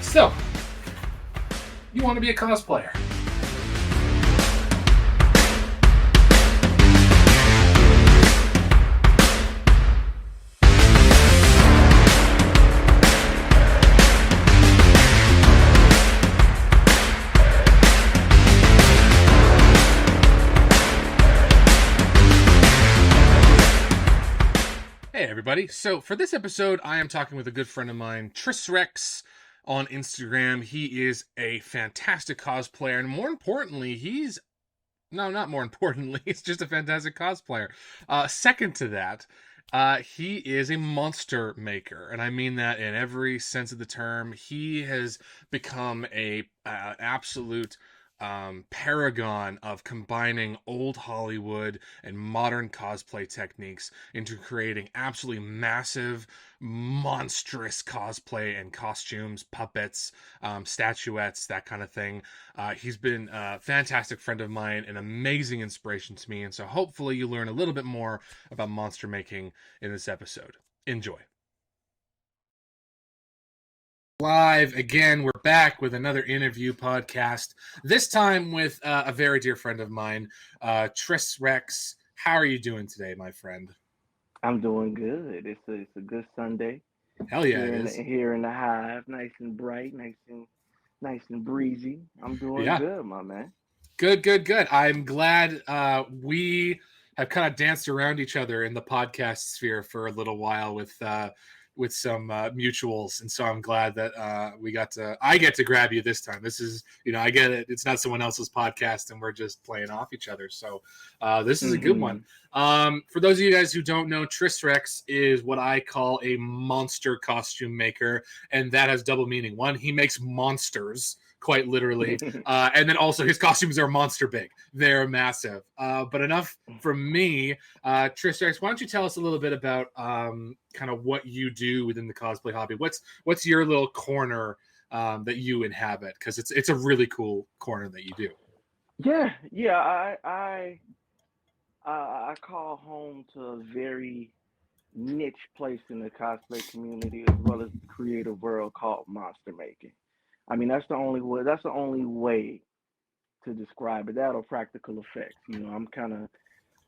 So, you want to be a cosplayer? Hey everybody, so for this episode I am talking with a good friend of mine, Trisrex on Instagram. He is a fantastic cosplayer, and more importantly, he's just a fantastic cosplayer. Second to that, he is a monster maker, and I mean that in every sense of the term. He has become a absolute paragon of combining old Hollywood and modern cosplay techniques into creating absolutely massive, monstrous cosplay and costumes, puppets, statuettes, that kind of thing. He's been a fantastic friend of mine, an amazing inspiration to me, and so hopefully you learn a little bit more about monster making in this episode. Enjoy. Live again, we're back with another interview podcast, this time with a very dear friend of mine, Trisrex. How are you doing today, my friend? I'm doing good. It's a good Sunday Hell yeah, here it in is. here in the hive, nice and bright, nice and breezy. I'm doing Yeah, good, my man. good. I'm glad we have kind of danced around each other in the podcast sphere for a little while with some mutuals, and so I'm glad that I get to grab you this time. This is, I get it. It's not someone else's podcast, and we're just playing off each other. So this is a good one. Hmm. For those of you guys who don't know, Trisrex is what I call a monster costume maker, and that has double meaning. One, he makes monsters, quite literally, and then also his costumes are monster big. They're massive. But enough from me. Trisrex, why don't you tell us a little bit about kind of what you do within the cosplay hobby? What's your little corner that you inhabit? Because it's a really cool corner that you do. Yeah. I call home to a very niche place in the cosplay community as well as the creative world called monster making. I mean, that's the only way. That's the only way to describe it. That or practical effects. I'm kind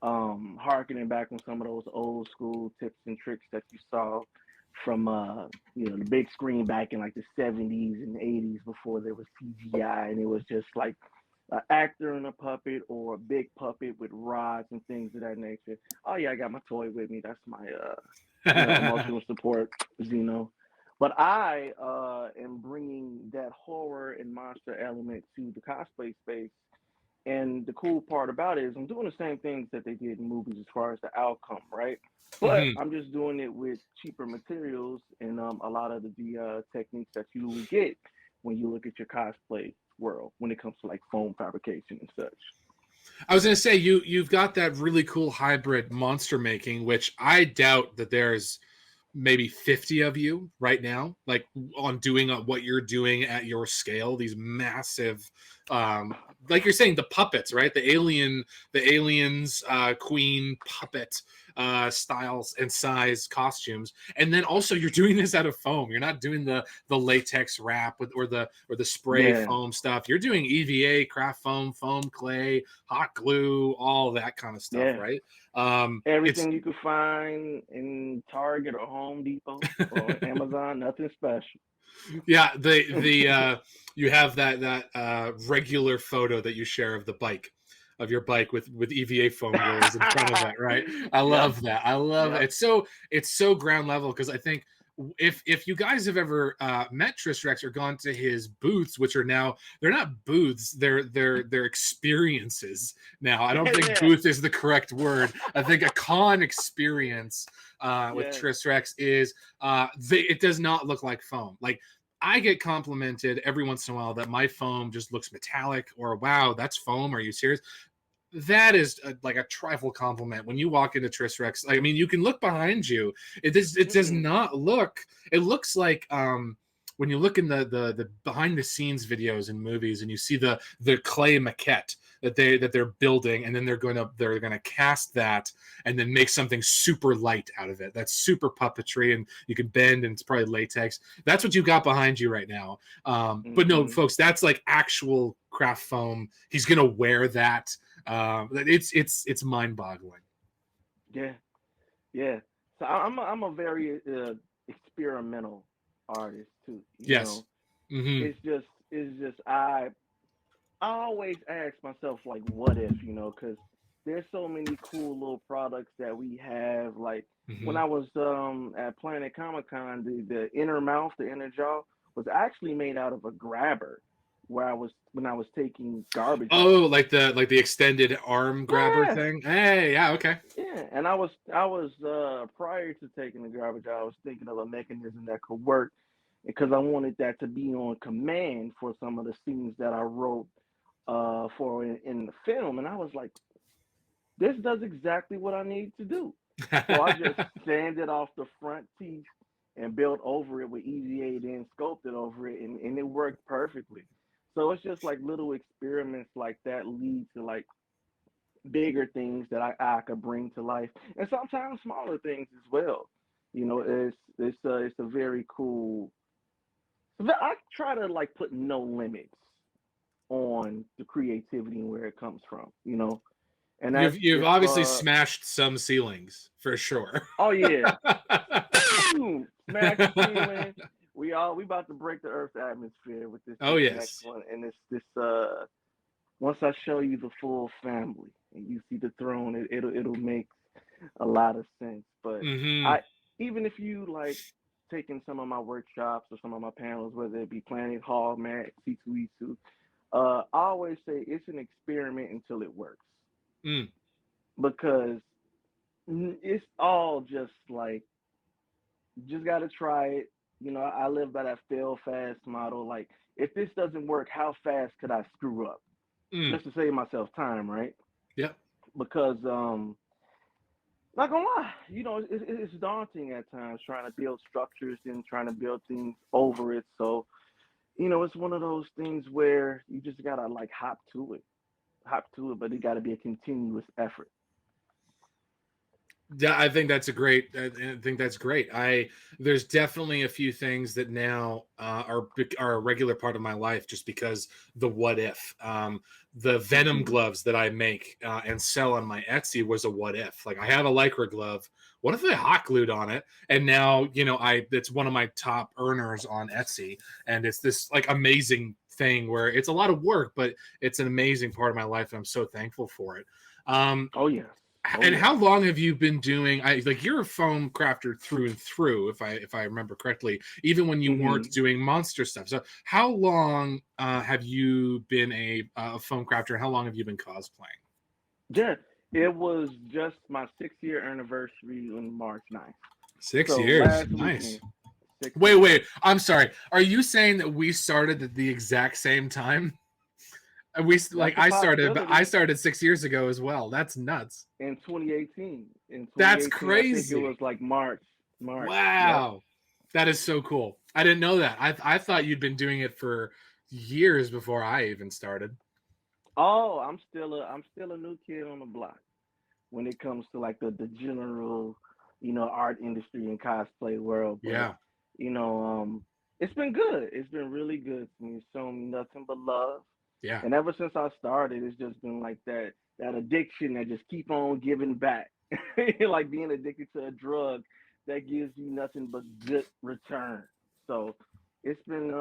of harkening back on some of those old school tips and tricks that you saw from the big screen back in like the 70s and 80s before there was CGI and it was just like an actor and a puppet or a big puppet with rods and things of that nature. Oh yeah, I got my toy with me. That's my emotional support, Xeno. But I am bringing that horror and monster element to the cosplay space, and the cool part about it is I'm doing the same things that they did in movies as far as the outcome, right? But Mhm. I'm just doing it with cheaper materials and a lot of the techniques that you will get when you look at your cosplay world when it comes to like foam fabrication and such. I was going to say you've got that really cool hybrid monster making, which I doubt that there's maybe 50 of you right now, like on doing what you're doing at your scale. These massive, like you're saying, the puppets, right? The aliens, queen puppet styles and size costumes, and then also you're doing this out of foam. You're not doing the latex wrap or the spray Yeah, foam stuff. You're doing EVA, craft foam, foam clay, hot glue, all that kind of stuff, yeah. right? It's Everything you could find in Target or Home Depot or Amazon, nothing special. yeah, the you have that regular photo that you share of your bike with EVA foam rolls in front of it, right? I Yep, love that. I love it. yep. It's so ground level, because I think if you guys have ever met Trisrex or gone to his booths, which are now, they're not booths, they're experiences now. I don't think Yeah, booth is the correct word. I think a con experience with yeah. Trisrex is it does not look like foam. Like, I get complimented every once in a while that my foam just looks metallic, or wow, that's foam. Are you serious? That is like a trifle compliment. When you walk into Trisrex, I mean, you can look behind you. It does Mm-mm. not look. It looks like when you look in the behind the scenes videos in movies and you see the clay maquette that they're building, and then they're gonna cast that and then make something super light out of it. That's super puppetry, and you can bend, and it's probably latex. That's what you got behind you right now. But no, Hmm. folks, that's like actual craft foam. He's gonna wear that. It's mind boggling. Yeah, yeah. So I'm a very experimental artist too. You Yes. know, Hmm. it's just I always ask myself like, what if, because there's so many cool little products that we have. Like when Hmm. I was at Planet Comic Con, the inner mouth, the inner jaw was actually made out of a grabber where I was when I was taking garbage out. Oh, like the extended arm grabber Yeah, thing. Hey, yeah, okay. yeah. And I was prior to taking the garbage out, I was thinking of a mechanism that could work because I wanted that to be on command for some of the scenes that I wrote for in the film, and I was like, this does exactly what I need to do. So I just sanded off the front teeth and built over it with Easy 8 and sculpted over it, and it worked perfectly. So it's just like little experiments like that lead to like bigger things that I could bring to life, and sometimes smaller things as well. It's a very cool. I try to like put no limits on the creativity and where it comes from. And that's You've if obviously smashed some ceilings for sure. oh yeah, boom, smash the ceiling. We about to break the Earth's atmosphere with this Oh this next yes. one, and this once I show you the full family and you see the throne, it'll make a lot of sense. But Hmm. I even if you like taking some of my workshops or some of my panels, whether it be Planet Hall, Matt, C2E2, I always say it's an experiment until it works Mm. because it's all just like just got to try it. I live by that fail fast model. Like, if this doesn't work, how fast could I screw up Mm. just to save myself time, right? Yep. Because not gonna lie, it's daunting at times trying to build structures and trying to build things over it. So it's one of those things where you just gotta like hop to it, but it got to be a continuous effort. Yeah, I think that's a great. I think that's great. There's definitely a few things that now are a regular part of my life, just because the what if. The Venom Hmm. gloves that I make and sell on my Etsy was a what if. Like, I have a Lycra glove. What if I hot glued on it? And now it's one of my top earners on Etsy, and it's this like amazing thing where it's a lot of work, but it's an amazing part of my life, and I'm so thankful for it. Um, Oh yes, oh and yes. how long have you been doing? Like, you're a foam crafter through and through, if I remember correctly. Even when you weren't Hmm. doing monster stuff. So, how long have you been a foam crafter? How long have you been cosplaying? Yeah, it was just my 6 year anniversary on March 9th. So6 years, last nice. weekend, six Wait, years. wait. I'm sorry. Are you saying that we started at the exact same time? We like That's a I possibility. started 6 years ago as well. That's nuts. In 2018. In That's 2018, I think it was crazy. like March. March. Yep. Wow. That is so cool. I didn't know that. I thought you'd been doing it for years before I even started. Oh, I'm still a new kid on the block when it comes to like the general, art industry and cosplay world. But Yeah. you know, it's been good. It's been really good to me. It's shown me nothing but love. Yeah. And ever since I started, it's just been like that addiction that just keep on giving back. Like being addicted to a drug that gives you nothing but good return. So it's been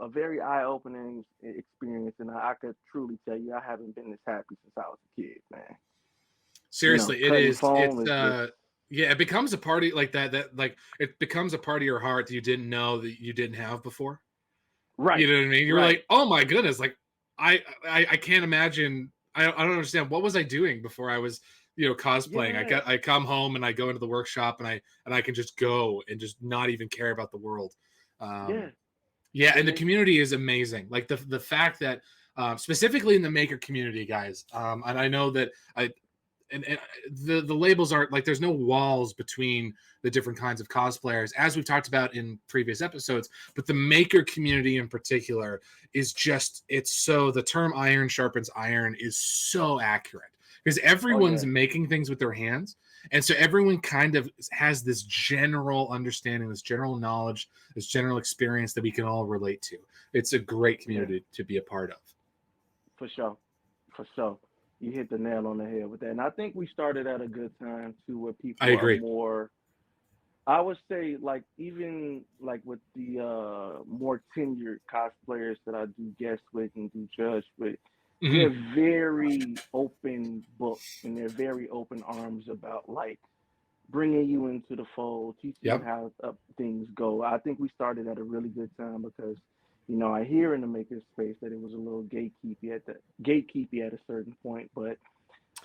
a very eye opening experience, and I could truly tell you I haven't been this happy since I was a kid, man. Seriously, it Cutting is. foam It's is just yeah, it becomes a party like that like it becomes a part of your heart that you didn't know that you didn't have before. You right, know what I mean? You're right. like, "Oh my goodness, like I can't imagine. I don't understand what was I doing before I was, cosplaying. Yeah, I come home and I go into the workshop, and I can just go and just not even care about the world. yeah. Um Yeah, and And the it's community is amazing. Like, the fact that specifically in the maker community, guys. And I know that and the labels aren't like, there's no walls between the different kinds of cosplayers, as we've talked about in previous episodes. But the maker community in particular is just, it's so, the term iron sharpens iron is so accurate, because Oh everyone's yeah, making things with their hands. And so everyone kind of has this general understanding, this general knowledge, this general experience that we can all relate to. It's a great yeah, community to be a part of. for sure, for sure. You hit the nail on the head with that, and I think we started at a good time too, where I people are agree. more. I would say, like, even like with the more tenured cosplayers that I do guest with and do judge with, they're Hmm. very open book and they're very open arms about like bringing you into the fold, teaching you Yep. how things go. I think we started at a really good time because, I hear in the maker space that it was a little gatekeepy at a certain point, but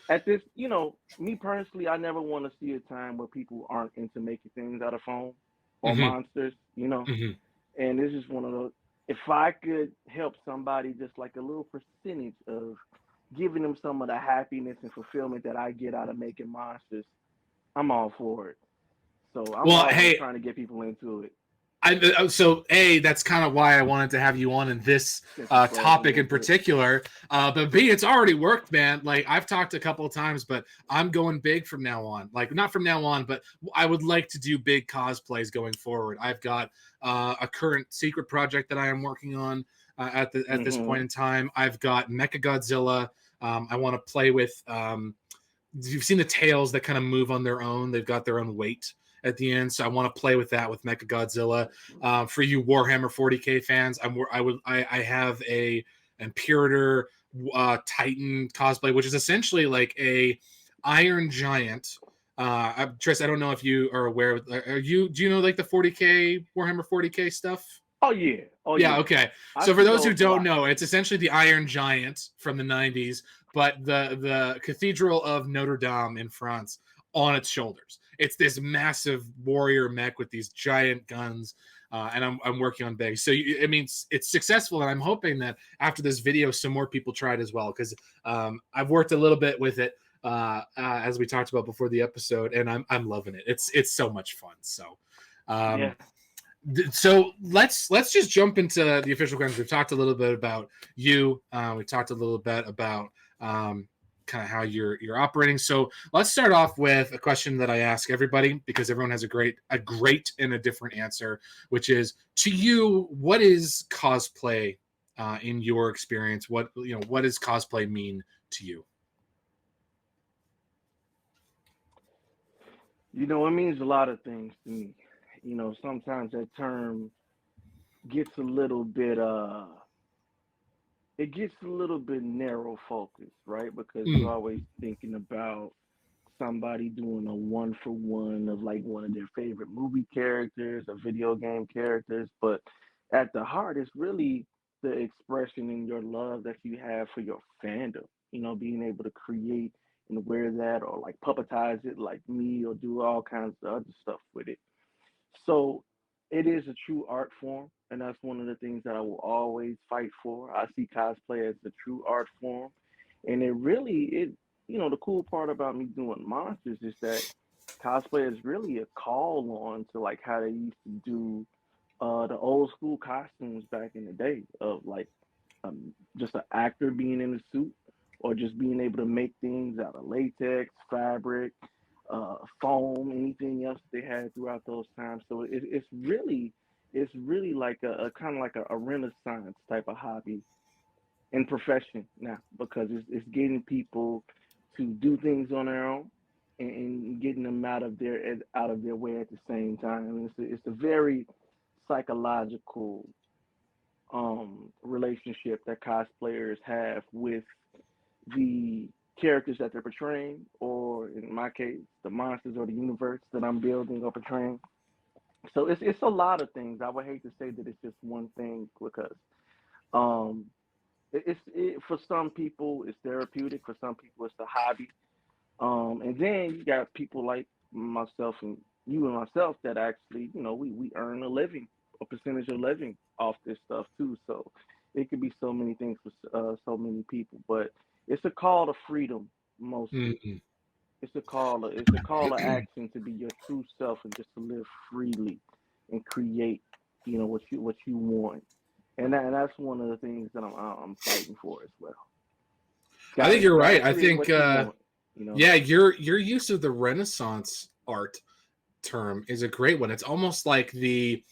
at this, me personally, I never want to see a time where people aren't into making things out of foam or Hmm. monsters. Hmm. And it's just one of those. If I could help somebody just like a little percentage of giving them some of the happiness and fulfillment that I get out of making monsters, I'm all for it. So I'm Well, always hey, trying to get people into it. so A, that's kind of why I wanted to have you on in this Since you flowed topic me in into it. particular. But B, it's already worked, man. Like, I've talked a couple of times, but I'm going big from now on. Like, not from now on, but I would like to do big cosplays going forward. I've got a current secret project that I am working on at this Hmm. point in time. I've got Mecha Godzilla. I want to play with. You've seen the tails that kind of move on their own. They've got their own weight at the end, so I want to play with that with Mecha Godzilla. For you Warhammer 40k fans, I have a Imperator Titan cosplay, which is essentially like a Iron Giant. Tris, I don't know if you are aware. Do you know like the 40k Warhammer 40k stuff? Oh yeah, oh Yeah, yeah. okay. I So for see those who those a don't lot. know, it's essentially the Iron Giant from the 90s, but the Cathedral of Notre Dame in France on its shoulders. It's this massive warrior mech with these giant guns, and I'm working on big. So I mean, it's successful, and I'm hoping that after this video, some more people try it as well, because I've worked a little bit with it, as we talked about before the episode, and I'm loving it. It's so much fun. So. Yeah. Um, so let's just jump into the official questions. We've talked a little bit about you. We talked a little bit about kind of how you're operating. So let's start off with a question that I ask everybody, because everyone has a great and a different answer, which is, to you, what is cosplay in your experience? What does cosplay mean to you? It means a lot of things to me. Sometimes that term gets a little bit it gets a little bit narrow focused, right? Because you're Mm, always thinking about somebody doing a one for one of like one of their favorite movie characters or video game characters, but at the heart, it's really the expression in your love that you have for your fandom. Being able to create and wear that or like puppetize it like me or do all kinds of other stuff with it. So it is a true art form, and that's one of the things that I will always fight for. I see cosplay as the true art form, and the cool part about me doing monsters is that cosplay is really a call on to like how they used to do the old school costumes back in the day of like just an actor being in a suit or just being able to make things out of latex, fabric, foam, anything else they had throughout those times. So it's really like a kind of like a renaissance type of hobby and profession now because it's getting people to do things on their own and getting them out of their way at the same time. And it's a very psychological relationship that cosplayers have with the characters that they're portraying, or in my case, the monsters or the universe that I'm building or portraying. So it's a lot of things. I would hate to say that it's just one thing because um, for some people it's therapeutic, for some people it's a hobby, and then you got people like myself and you and myself that actually, we earn a living, a percentage of living off this stuff too. So it could be so many things for so many people, but it's a call to freedom mostly. mm, It's a call to action to be your true self and just to live freely and create, what you want. And that's one of the things that I'm fighting for as well. I think you're Gotta right. I create think what you want. You know. yeah, your use of the Renaissance art term is a great one. It's almost like the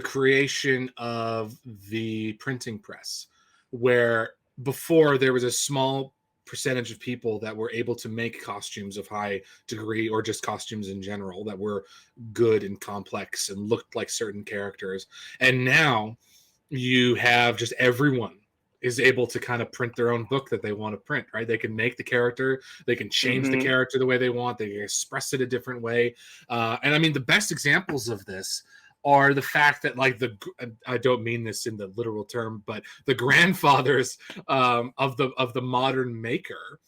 creation of the printing press, where before there was a small percentage of people that were able to make costumes of high degree, or just costumes in general that were good and complex and looked like certain characters. And now you have just everyone is able to kind of print their own book that they want to print, right? They can make the character, they can change the Mhm. character the way they want, they can express it a different way. And I mean, the best examples of this are the fact that, like, I don't mean this in the literal term, but the grandfathers of the modern maker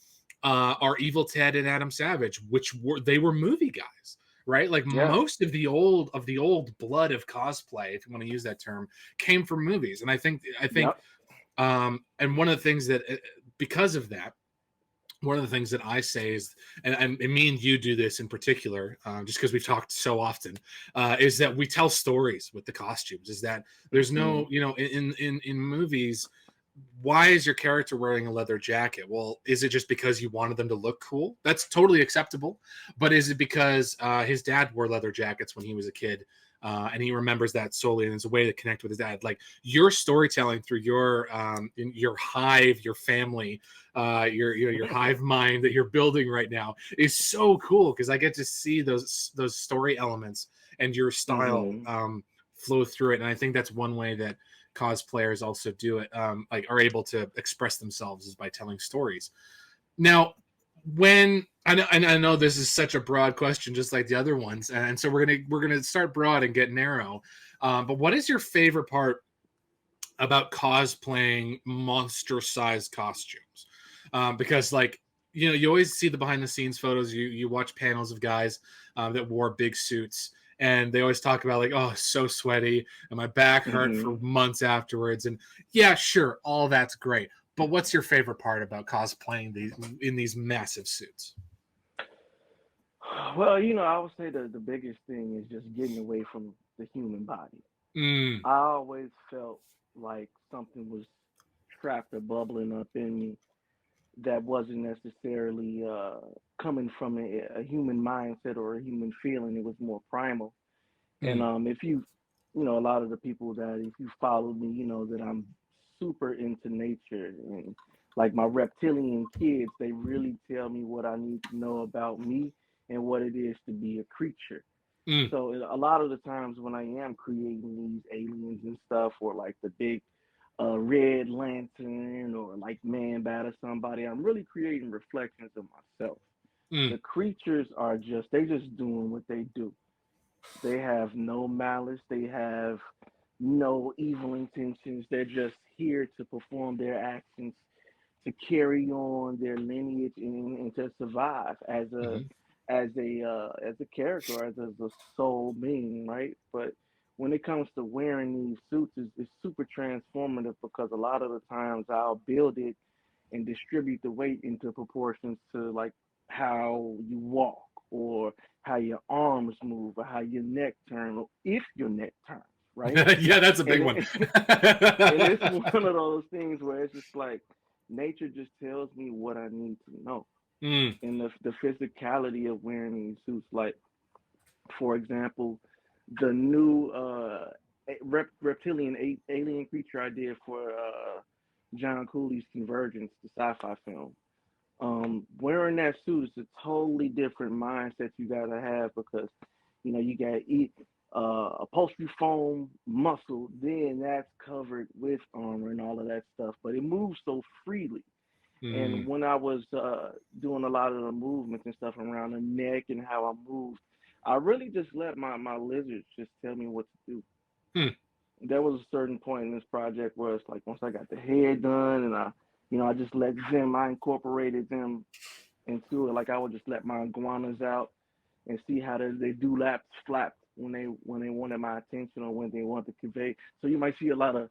are Evil Ted and Adam Savage, which were movie guys, right? Like, Yeah. most of the old blood of cosplay, if you want to use that term, came from movies. And I think Yep. and one of the things that, because of that, one of the things that I say is, and me and you do this in particular, just because we've talked so often, is that we tell stories with the costumes. Is that there's no, Mhm. in movies, why is your character wearing a leather jacket? Well, is it just because you wanted them to look cool? That's totally acceptable. But is it because his dad wore leather jackets when he was a kid? And he remembers that solely, and it's a way to connect with his dad. Like, your storytelling through your hive, your family, your hive mind that you're building right now is so cool, because I get to see those story elements and your style Mhm. flow through it. And I think that's one way that cosplayers also do it, like, are able to express themselves, is by telling stories. Now, when I know this is such a broad question, just like the other ones, and so we're gonna start broad and get narrow. But what is your favorite part about cosplaying monster-sized costumes? Because, like, you always see the behind-the-scenes photos. You watch panels of guys that wore big suits, and they always talk about, like, oh, so sweaty, and my back hurt for Mhm. months afterwards. And yeah, sure, all that's great. But what's your favorite part about cosplaying in these massive suits? Well, I would say the biggest thing is just getting away from the human body. Mm, I always felt like something was trapped or bubbling up in me that wasn't necessarily coming from a human mindset or a human feeling. It was more primal. And mm, if a lot of the people that, if you follow me, you know that I'm super into nature, and like my reptilian kids, they really tell me what I need to know about me and what it is to be a creature. mm. So a lot of the times when I am creating these aliens and stuff, or like the big red lantern, or like man bat or somebody, I'm really creating reflections of myself. Mm. The creatures are just doing what they do. They have no malice. They have no evil intentions. They're just here to perform their actions, to carry on their lineage, and to survive Mhm. as a character, or as a soul being, right? But when it comes to wearing these suits, it's super transformative, because a lot of the times I'll build it and distribute the weight into proportions to, like, how you walk, or how your arms move, or how your neck turns, or if your neck turns, right? Yeah, that's a big And one. and it's one of those things where it's just like nature just tells me what I need to know. Mm, And the physicality of wearing these suits, like, for example, the new reptilian alien creature I did for John Cooley's Convergence, the sci-fi film. Wearing that suit is a totally different mindset you gotta have, because you gotta eat upholstery foam muscle, then that's covered with armor and all of that stuff, but it moves so freely. And mm, when I was doing a lot of the movements and stuff around the neck and how I moved, I really just let my lizards just tell me what to do. mm. There was a certain point in this project where it's like, once I got the head done, and I just let them, I incorporated them into it. Like, I would just let my iguanas out and see how they do laps flap when they wanted my attention, or when they want to convey. So you might see a lot of,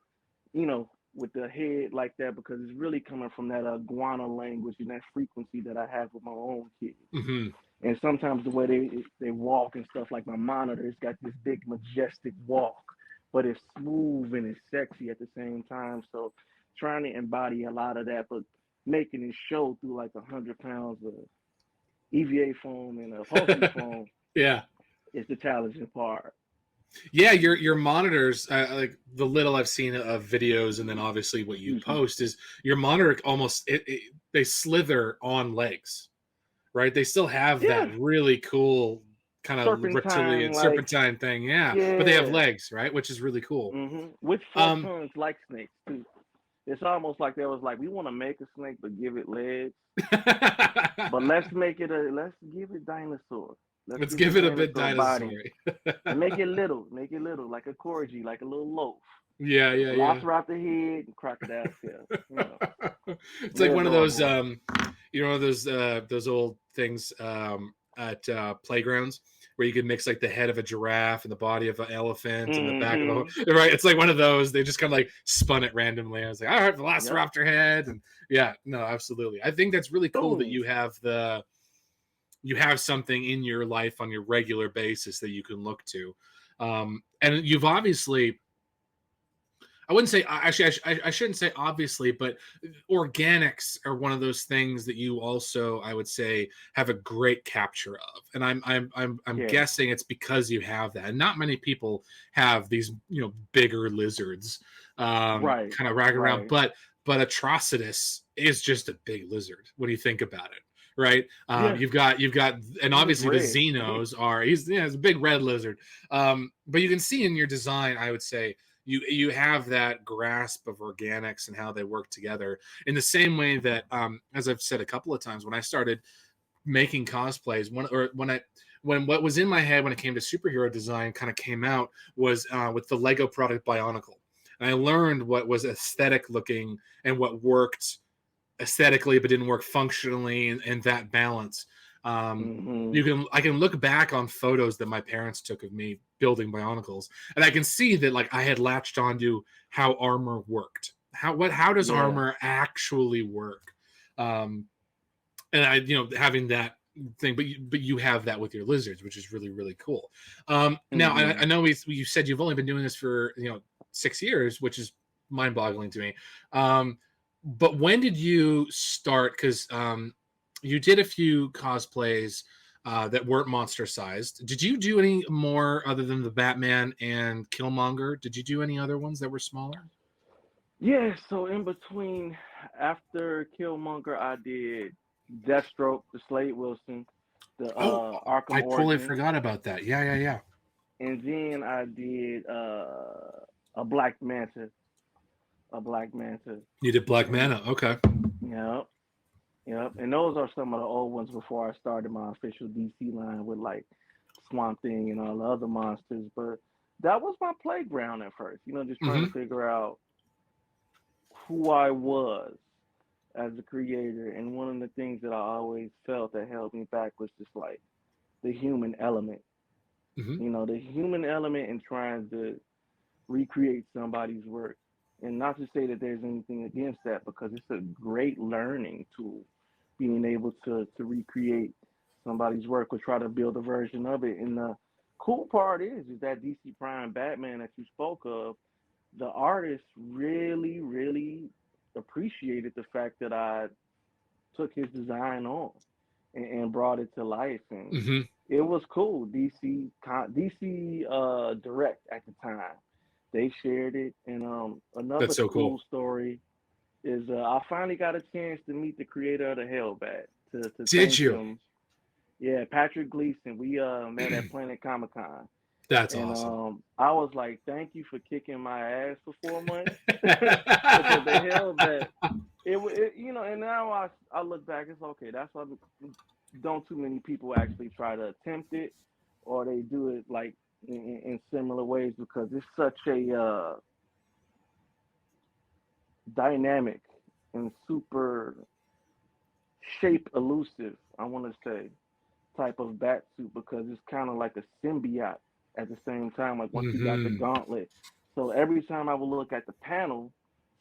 you know, with the head like that because it's really coming from that iguana language and that frequency that I have with my own kids. Hmm. And sometimes the way they walk and stuff, like my monitor, it's got this big majestic walk, but it's smooth and it's sexy at the same time. So trying to embody a lot of that, but making it show through like 100 pounds of EVA foam and upholstery foam Yeah. is the challenging part. Yeah, your monitors, like the little I've seen of videos, and then obviously what you Excuse me. post is your monitor almost they slither on legs, right? They still have that Yeah, really cool kind of reptilian serpentine, like, serpentine thing, yeah. But they have yeah. legs, right? Which is really cool. Which fluff Um, tongues like snakes too. It's almost like they was like, we want to make a snake, but give it legs. But let's give it dinosaur. Let's let's give it give a it a bit dinosaur dinosaur. body and make it little, like a corgi, like a little loaf. Yeah, yeah, yeah. Velociraptor head and crocodile tail. It's like They're one of those, adorable. you know, those old things at playgrounds where you could mix like the head of a giraffe and the body of an elephant and the back of a Mm-hmm. right. It's like one of those. They just kind of like spun it randomly. I was like, all right, Yep. Velociraptor head, and yeah, no, absolutely. I think that's really cool that Boom. you have something in your life on your regular basis that you can look to, and you've obviously I wouldn't say actually. I shouldn't say obviously, but organics are one of those things that you also, I would say, have a great capture of. And I'm Yes. guessing it's because you have that. And not many people have these, you know, bigger lizards, Right. kind of ragging around. Right. But Atrocitus is just a big lizard when you think about it, right? Yeah. You've got, and And he's obviously the red. Xenos are he's a big red lizard. But you can see in your design, I would say you have that grasp of organics and how they work together in the same way that as I've said a couple of times when I started making cosplays when what was in my head when it came to superhero design kind of came out was with the Lego product Bionicle, and I learned what was aesthetic looking and what worked aesthetically but didn't work functionally, and that balance. um, Mm-hmm. I can look back on photos that my parents took of me building Bionicles, and I can see that like I had latched onto how armor worked. How does Yeah. armor actually work? Um, and I, you know, having that thing, but you have that with your lizards, which is really really cool. Now Mm-hmm. I know you said you've only been doing this for 6 years, which is mind boggling to me. But when did you start? Because you did a few cosplays that weren't monster sized. Did you do any more other than the Batman and Killmonger? Did you do any other ones that were smaller? Yeah, so in between, after Killmonger, I did Deathstroke, the Slade Wilson, the Oh, Arkham I totally Origins, forgot about that. Yeah, yeah, yeah. and then I did a Black Manta, a Black Manta, You did Black and Mana. Okay. yep, yep, and those are some of the old ones before I started my official DC line with like Swamp Thing and all the other monsters. But that was my playground at first, just trying to Hmm. figure out who I was as a creator. And one of the things that I always felt that held me back was just like the human element. Hmm. The human element in trying to recreate somebody's work. And not to say that there's anything against that because it's a great learning tool, being able to recreate somebody's work or try to build a version of it. And the cool part is that DC Prime Batman that you spoke of, the artist really, really appreciated the fact that I took his design on and brought it to life, and Hmm. it was cool. DC Direct at the time, they shared it, and That's another so cool cool. story is I finally got a chance to meet the creator of the Hellbat to Did thank you? him. Yeah, Patrick Gleason. We met at Planet Comic Con. That's And awesome. I was like, thank you for kicking my ass for 4 months because the hell that and now I look back, it's okay. That's why don't too many people actually try to attempt it, or they do it like in similar ways because it's such a dynamic and super shape elusive. I want to say type of bat suit because it's kind of like a symbiote at the same time. Like once you got the Hmm. gauntlet, so every time I would look at the panel,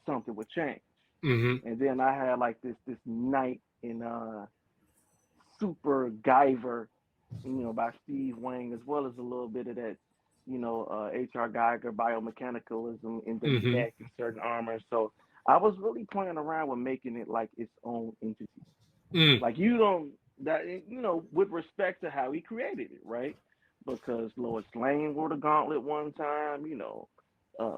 something would change. Mm-hmm. And then I had like this night in Super Guyver, by Steve Wang, as well as a little bit of that, H.R. Geiger biomechanicalism in the Mm-hmm. neck and certain armor. So I was really playing around with making it like its own entity. Mm. Like you don't that with respect to how he created it, right? Because Lois Lane wore the gauntlet one time,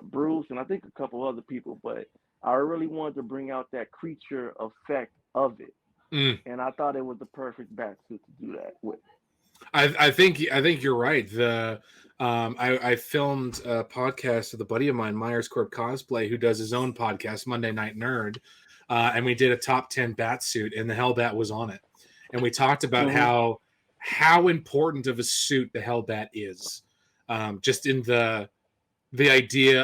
Bruce and I think a couple other people, but I really wanted to bring out that creature effect of it, Mm. and I thought it was the perfect bat suit to do that with. I think you're right. I filmed a podcast with a buddy of mine, Myers Corp Cosplay, who does his own podcast, Monday Night Nerd, and we did a top 10 bat suit, and the Hellbat was on it, and we talked about Hmm. how important of a suit the Hellbat is, just in the idea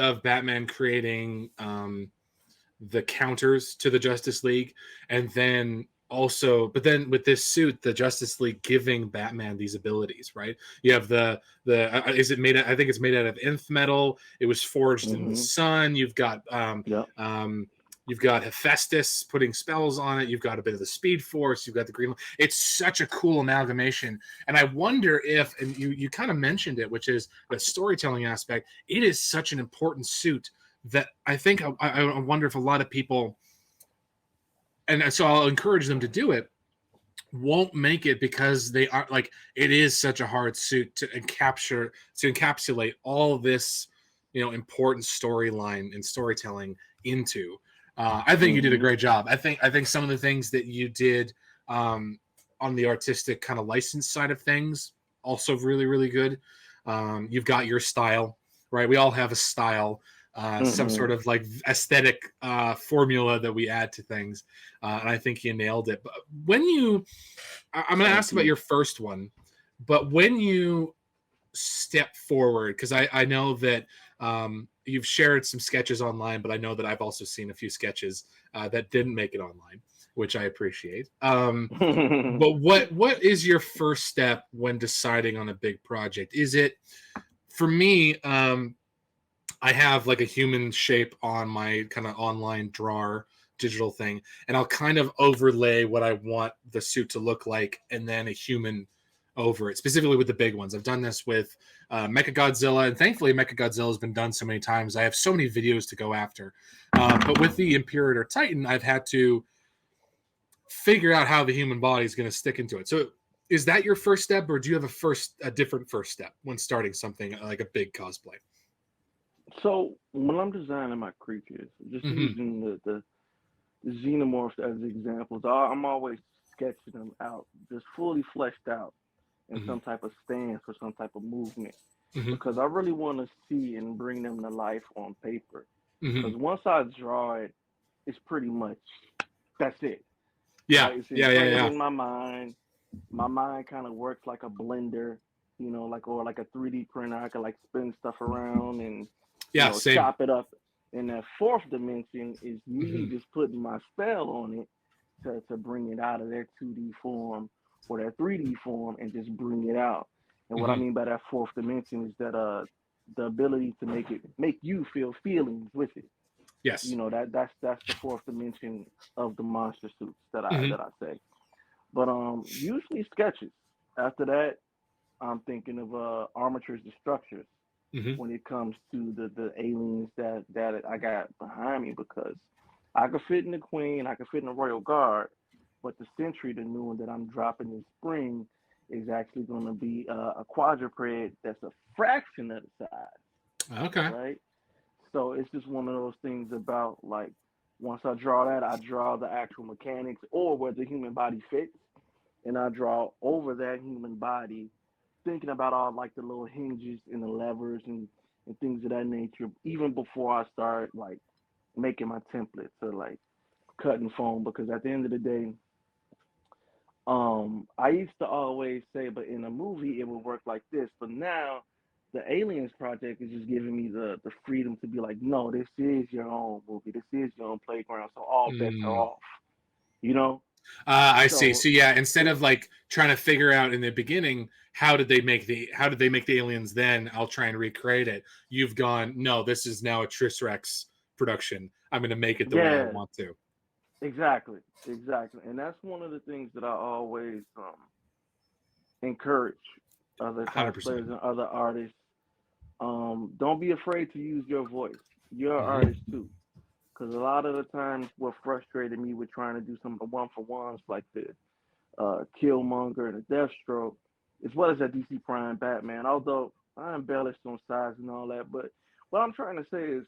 of Batman creating the counters to the Justice League, and then also, but then with this suit, the Justice League giving Batman these abilities, right? You have the is it made? I think it's made out of nth metal. It was forged in the Hmm. sun. Yep. You've got Hephaestus putting spells on it. You've got a bit of the Speed Force. You've got the Green. It's such a cool amalgamation, and I wonder if, and you kind of mentioned it, which is the storytelling aspect. It is such an important suit that I think I wonder if a lot of people, and so I'll encourage them to do it, won't make it because they are like, it is such a hard suit to encapsulate all this, important storyline and storytelling into. I think you did a Hmm. great job. I think some of the things that you did on the artistic kind of license side of things also really really good. You've got your style, right? We all have a style, some Hmm. sort of like aesthetic formula that we add to things, and I think you nailed it. But I'm going to Thank ask about you. your first one, but when you step forward, because I know that you've shared some sketches online, but I know that I've also seen a few sketches that didn't make it online, which I appreciate. But what is your first step when deciding on a big project? Is it, for me, I have like a human shape on my kind of online drawer digital thing, and I'll kind of overlay what I want the suit to look like, and then a human over it, specifically with the big ones. I've done this with Mechagodzilla, and thankfully Mechagodzilla has been done so many times. I have so many videos to go after. But with the Imperator Titan, I've had to figure out how the human body is going to stick into it. So is that your first step, or do you have a different first step when starting something like a big cosplay? So when I'm designing my creatures, just Mm-hmm. using the xenomorphs as examples, I'm always sketching them out, just fully fleshed out in Mm-hmm. some type of stance or some type of movement, Mm-hmm. because I really want to see and bring them to life on paper. Mm-hmm. Because once I draw it, it's pretty much that's it, Yeah, right? It's yeah, yeah, ingrained yeah, in my mind. My mind kind of works like a blender, like or like a 3D printer. I can like spin stuff around and yeah. Same. chop it up. And that fourth dimension is me Mm-hmm. just putting my spell on it to bring it out of their 2D form or their 3D form and just bring it out. And what I Mm-hmm. mean by that fourth dimension is that the ability to make you feel feelings with it. Yes. That's the fourth dimension of the monster suits that I Mm-hmm. that I say. But usually sketches. After that, I'm thinking of armatures and structures Mm-hmm. when it comes to the aliens that I got behind me, because I could fit in the Queen, I could fit in the Royal Guard, but the Sentry, the new one that I'm dropping in spring, is actually going to be a quadruped that's a fraction of the size, Okay. right? So it's just one of those things about like once I draw that, I draw the actual mechanics or where the human body fits, and I draw over that human body, thinking about all like the little hinges and the levers and things of that nature, even before I start like making my templates or like cutting foam. Because at the end of the day, I used to always say, but in a movie it would work like this. But now the Aliens project is just giving me the freedom to be like, no, this is your own movie. This is your own playground. So all bets are Mm. off. You know? I see. So So yeah, instead it, of like trying to figure out in the beginning how did they make the aliens, then I'll try and recreate it. You've gone, no, this is now a Trisrex production. I'm going to make it the way I yeah, want to. exactly, exactly, and that's one of the things that I always encourage other 100%. cosplayers and other artists. Don't be afraid to use your voice. You're an Mm-hmm. artist too. Because a lot of the times, what frustrated me with trying to do some of the one for ones like the Killmonger and the Deathstroke, as well as that DC Prime Batman. Although I embellished on size and all that, but what I'm trying to say is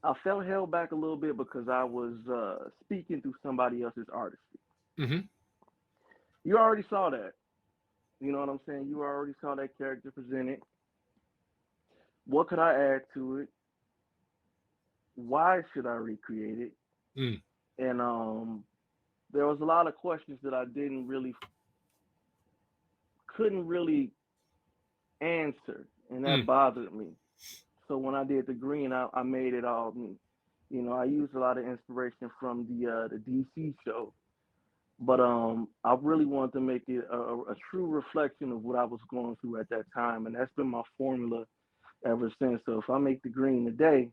I felt held back a little bit because I was speaking through somebody else's artistry. Mm-hmm. You already saw that. You know what I'm saying? You already saw that character presented. What could I add to it? Why should I recreate it? Mm. And there was a lot of questions that I couldn't really answer, and that Mm. bothered me. So when I did the green, I made it all me. You know, I used a lot of inspiration from the DC show, but I really wanted to make it a true reflection of what I was going through at that time, and that's been my formula ever since. So if I make the green today,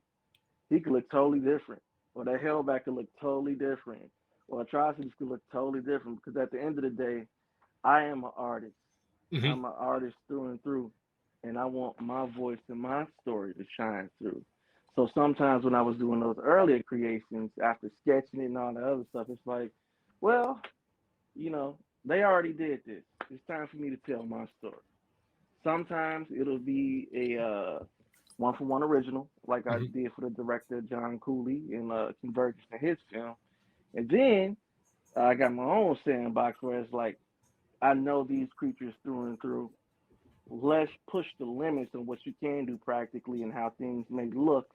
he could look totally different, or that Hellback could look totally different, or Atrocities could look totally different. Because at the end of the day, I am an artist. Mm-hmm. I'm an artist through and through, and I want my voice and my story to shine through. So sometimes when I was doing those earlier creations, after sketching it and all the other stuff, it's like, well, you know, they already did this. It's time for me to tell my story. Sometimes it'll be a one for one original, like I Mm-hmm. did for the director John Cooley in Convergence in his film. And then I got my own sandbox where it's like I know these creatures through and through. Let's push the limits on what you can do practically and how things may look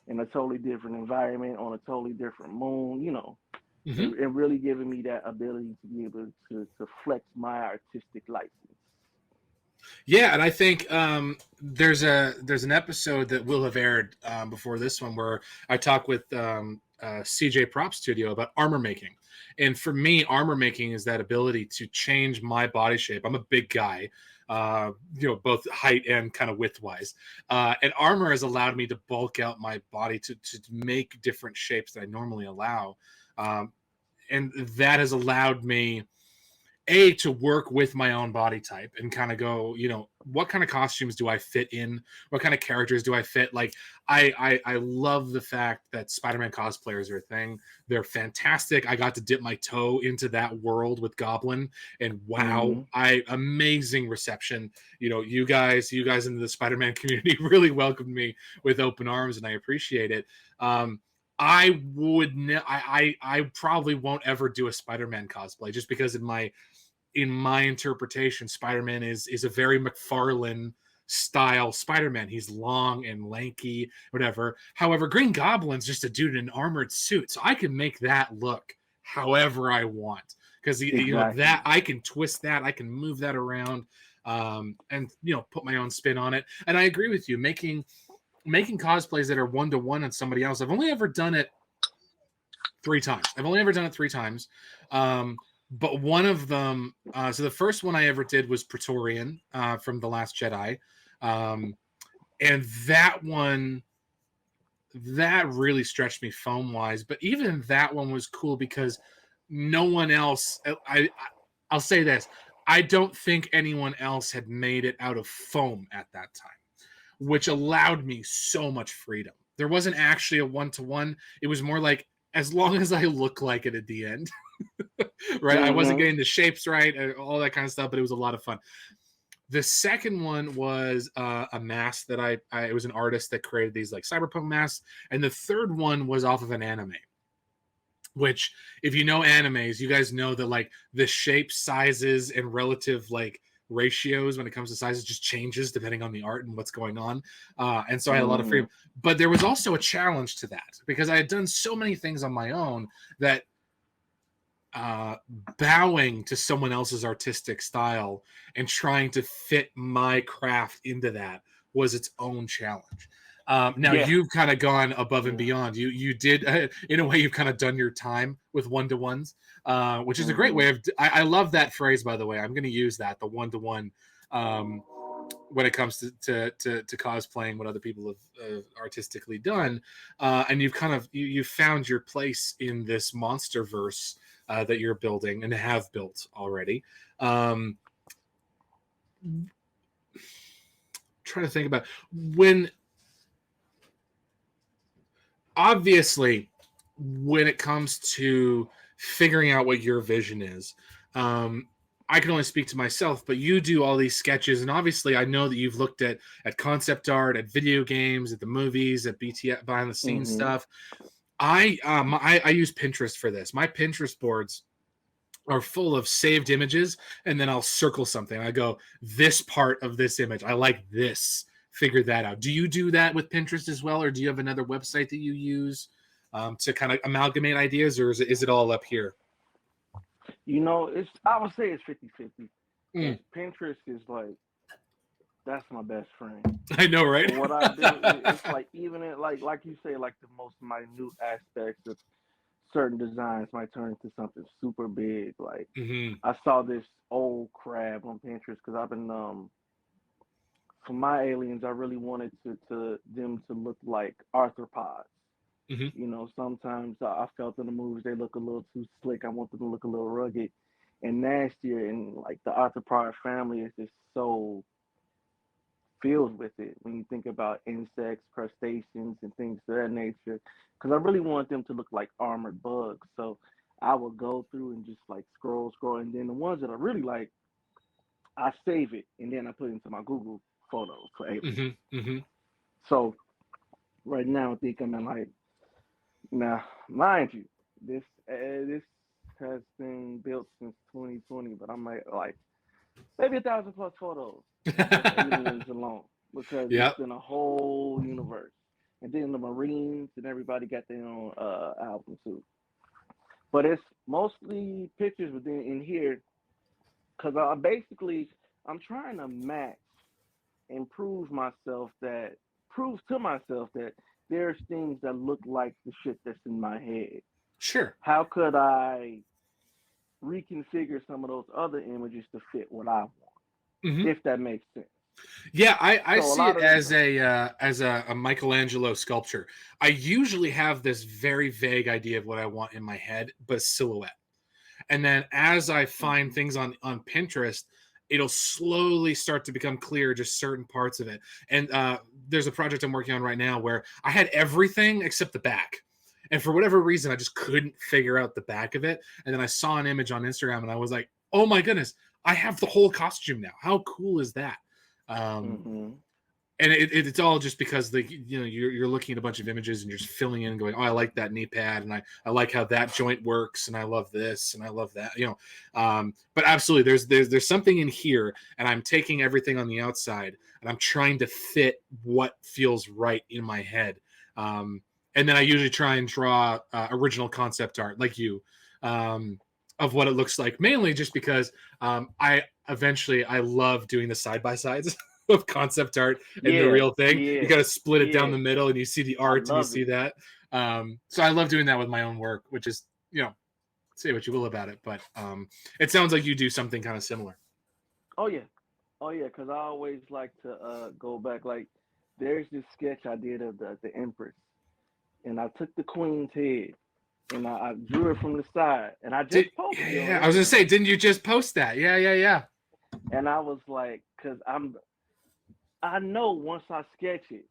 in a totally different environment on a totally different moon, you know, Mm-hmm. and really giving me that ability to be able to flex my artistic license. Yeah, and I think there's an episode that will have aired before this one where I talk with CJ Prop Studio about armor making, and for me, armor making is that ability to change my body shape. I'm a big guy, both height and kind of width wise, and armor has allowed me to bulk out my body to make different shapes that I normally allow, um, and that has allowed me to work with my own body type and kind of go, what kind of costumes do I fit in, what kind of characters do I fit. Like I love the fact that Spider-Man cosplayers are a thing. They're fantastic. I got to dip my toe into that world with Goblin, and wow, Mm-hmm. I amazing reception. You guys in the Spider-Man community really welcomed me with open arms, and I appreciate it. I probably won't ever do a Spider-Man cosplay just because in my interpretation, Spider-Man is a very McFarlane style Spider-Man. He's long and lanky, whatever. However, Green Goblin's just a dude in an armored suit, so I can make that look however I want because that Exactly. I can twist that, I can move that around, and put my own spin on it. And I agree with you, making cosplays that are one to one on somebody else. I've only ever done it 3 times. I've only ever done it 3 times. But one of them, so the first one I ever did was Praetorian from The Last Jedi. And that really stretched me foam wise. But even that one was cool because no one else, I'll say this, I don't think anyone else had made it out of foam at that time, which allowed me so much freedom. There wasn't actually a one to one. It was more like, as long as I look like it at the end, right? I wasn't Mm-hmm. getting the shapes right, all that kind of stuff, but it was a lot of fun. The second one was a mask that I it was an artist that created these like cyberpunk masks, and the third one was off of an anime. Which, if you know animes, you guys know that like the shape, sizes, and relative like ratios when it comes to sizes just changes depending on the art and what's going on. And so I had a lot of Mm-hmm. freedom, but there was also a challenge to that because I had done so many things on my own that uh, bowing to someone else's artistic style and trying to fit my craft into that was its own challenge. Now Yeah, you've kind of gone above and yeah. beyond. You did in a way you've kind of done your time with one-to-ones, which is a great Hmm. way of. I love that phrase, by the way. I'm going to use that, the one-to-one, when it comes to cosplaying what other people have artistically done, and you've kind of you found your place in this monster verse that you're building and have built already. Um, trying to think about when obviously when it comes to figuring out what your vision is, I can only speak to myself, but you do all these sketches, and obviously I know that you've looked at concept art, at video games, at the movies, at BTS behind the scenes Hmm. stuff. I use Pinterest for this. My Pinterest boards are full of saved images, and then I'll circle something. I go, this part of this image, I like this. Figure that out. Do you do that with Pinterest as well, or do you have another website that you use to kind of amalgamate ideas, or is it all up here? It's I would say it's 50-50, because Mm, Pinterest is like that's my best friend. I know, So right? what I do is it's like even in like you say, like the most minute aspects of certain designs might turn into something super big. Like Hmm. I saw this old crab on Pinterest because I've been for my aliens I really wanted to them to look like arthropods. Hmm. Sometimes I felt in the movies they look a little too slick. I want them to look a little rugged and nastier, and like the arthropod family is just so filled with it when you think about insects, crustaceans, and things of that nature. Because I really want them to look like armored bugs. So I would go through and just like scroll, and then the ones that I really like, I save it and then I put it into my Google photos for aliens. Hmm. Hmm. So right now I think I'm in like now, mind you, this has been built since 2020, but I'm like maybe 1,000 plus photos of just aliens alone because it's Yep. been a whole universe. And then the Marines and everybody got their own album too. But it's mostly pictures within in here because I'm trying to match and prove to myself that there's things that look like the shit that's in my head. Sure. How could I reconfigure some of those other images to fit what I want, Hmm. if that makes sense? Yeah, I So a see lot it of the as a Michelangelo sculpture. I usually have this very vague idea of what I want in my head, but silhouette. And then as I find Mhm. things on Pinterest, it'll slowly start to become clear just certain parts of it. And there's a project I'm working on right now where I had everything except the back. And for whatever reason, I just couldn't figure out the back of it. And then I saw an image on Instagram and I was like, oh my goodness, I have the whole costume now. How cool is that? Um, Mhm. and it's all just because you're looking at a bunch of images and you're just filling in and going, oh, I like that knee pad, and I like how that joint works, and I love this and I love that, but absolutely there's something in here, and I'm taking everything on the outside and I'm trying to fit what feels right in my head. And then I usually try and draw original concept art like you, of what it looks like, mainly just because I love doing the side by sides of concept art and the Yeah, real thing. You yeah, got to split it down yeah. the middle, and you see the I art and you love see it. that. So I love doing that with my own work, which is, say what you will about it, but it sounds like you do something kind of similar. Oh yeah, oh yeah. Because I always like to go back. Like there's this sketch I did of the Empress, and I took the Queen's head and I drew it from the side, and I just Yeah, posted it on yeah. I was gonna say, Instagram. didn't you just post that? Yeah, yeah, yeah. And I was like, because I know once I sketch it,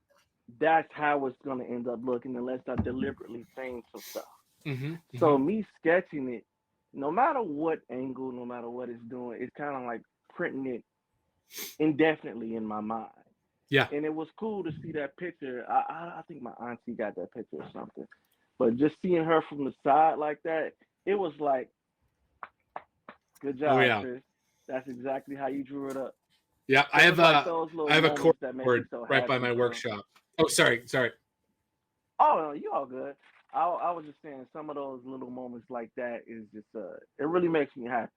that's how it's gonna end up looking unless I deliberately change some stuff. Mm-hmm, So mm-hmm. me sketching it, no matter what angle, no matter what it's doing, it's kind of like printing it indefinitely in my mind. Yeah. And it was cool to see that picture. I think my auntie got that picture or something. But just seeing her from the side like that, it was like, good Oh job, yeah. Chris. That's exactly how you drew it up. Yeah. So it's like those I little have a cord moments that make me board so right by happy, my bro. workshop. Oh, sorry. Oh no, you all good. I was just saying some of those little moments like that is just it really makes me happy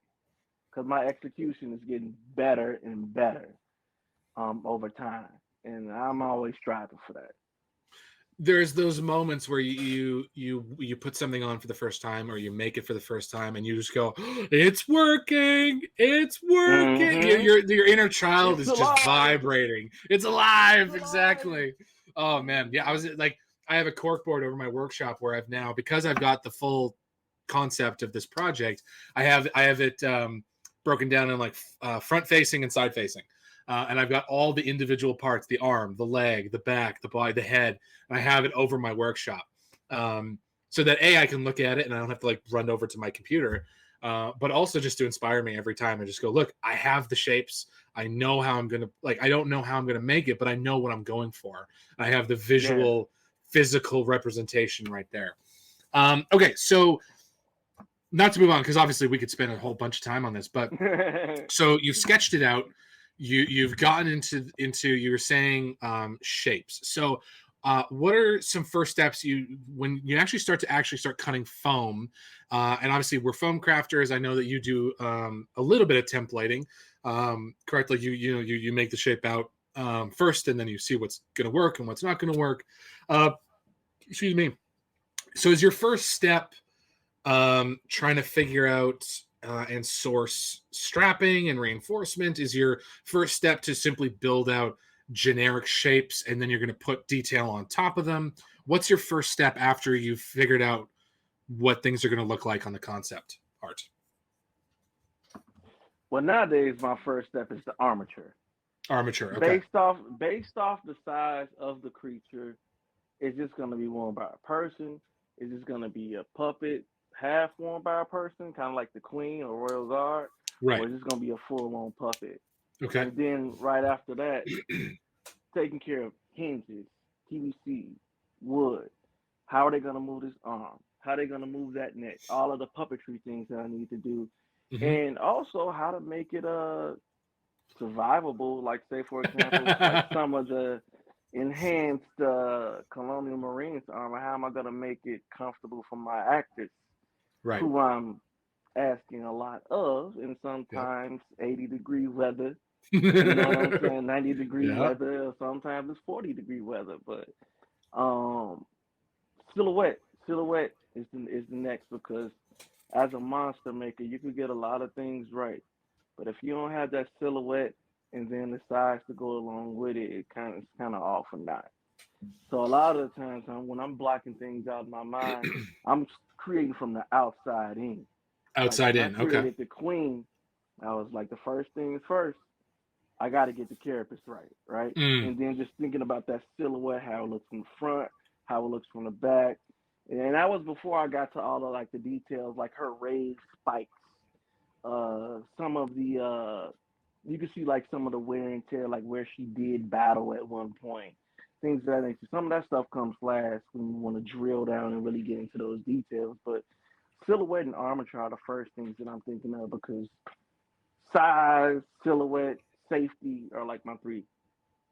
because my execution is getting better and better over time, and I'm always striving for that. there's those moments where you put something on for the first time, or you make it for the first time, and you just go, "It's working! It's working!" Mm-hmm. Your inner child It's is just alive. vibrating. It's It's alive, alive. exactly. Oh man, yeah. I was like, I have a cork board over my workshop where I've now, because I've got the full concept of this project. I have it broken down in like front facing and side facing. And I've got all the individual parts: the arm, the leg, the back, the body, the head, and I have it over my workshop, so that I can look at it and I don't have to like run over to my computer, but also just to inspire me every time. I just go, look, I have the shapes. I know how I'm gonna, like, I don't know how I'm gonna make it, but I know what I'm going for. I have the Yes. visual, physical representation right there. Okay, so not to move on, because obviously we could spend a whole bunch of time on this, but so you've sketched it out. You've gotten into you were saying shapes. So what are some first steps you when you actually start cutting foam? And obviously we're foam crafters. I know that you do a little bit of templating. Correctly, you make the shape out first, and then you see what's going to work and what's not going to work. Uh, excuse me. So is your first step trying to figure out and source strapping and reinforcement? Is your first step to simply build out generic shapes, and then you're going to put detail on top of them? What's your first step after you've figured out what things are going to look like on the concept art? Well, nowadays my first step is the armature. Armature. Okay. Based off the size of the creature, is this going to be worn by a person? Is this going to be a puppet half worn by a person, kind of like the queen or royal guard, or Right. is this going to be a full-on puppet? Okay. And then right after that, taking care of hinges, PVC, wood. How are they going to move this arm? How are they going to move that neck? All of the puppetry things that I need to do, Mm-hmm. and also how to make it survivable. Like say for example, like some of the enhanced colonial marines armor. How am I going to make it comfortable for my actors, Right. who I'm asking a lot of, and Yep. sometimes 80-degree weather. You know what I'm saying? 90-degree Yeah. weather, or sometimes it's 40-degree weather. But um, silhouette is the next, because as a monster maker, you could get a lot of things right, but if you don't have that silhouette and then the size to go along with it, it's kind of off or not. So a lot of the times when I'm blocking things out of my mind, I'm creating from the outside in. Like Outside when I in. Okay. created the queen, I was like, the first thing is first. I got to get the carapace right, right? Mm. And then just thinking about that silhouette, how it looks from the front, how it looks from the back. And that was before I got to all of like the details, like her raised spikes, some of the you can see like some of the wear and tear, like where she did battle at one point, things of that nature. Some of that stuff comes last when you want to drill down and really get into those details. But silhouette and armature are the first things that I'm thinking of, because size, silhouette, safety are like my three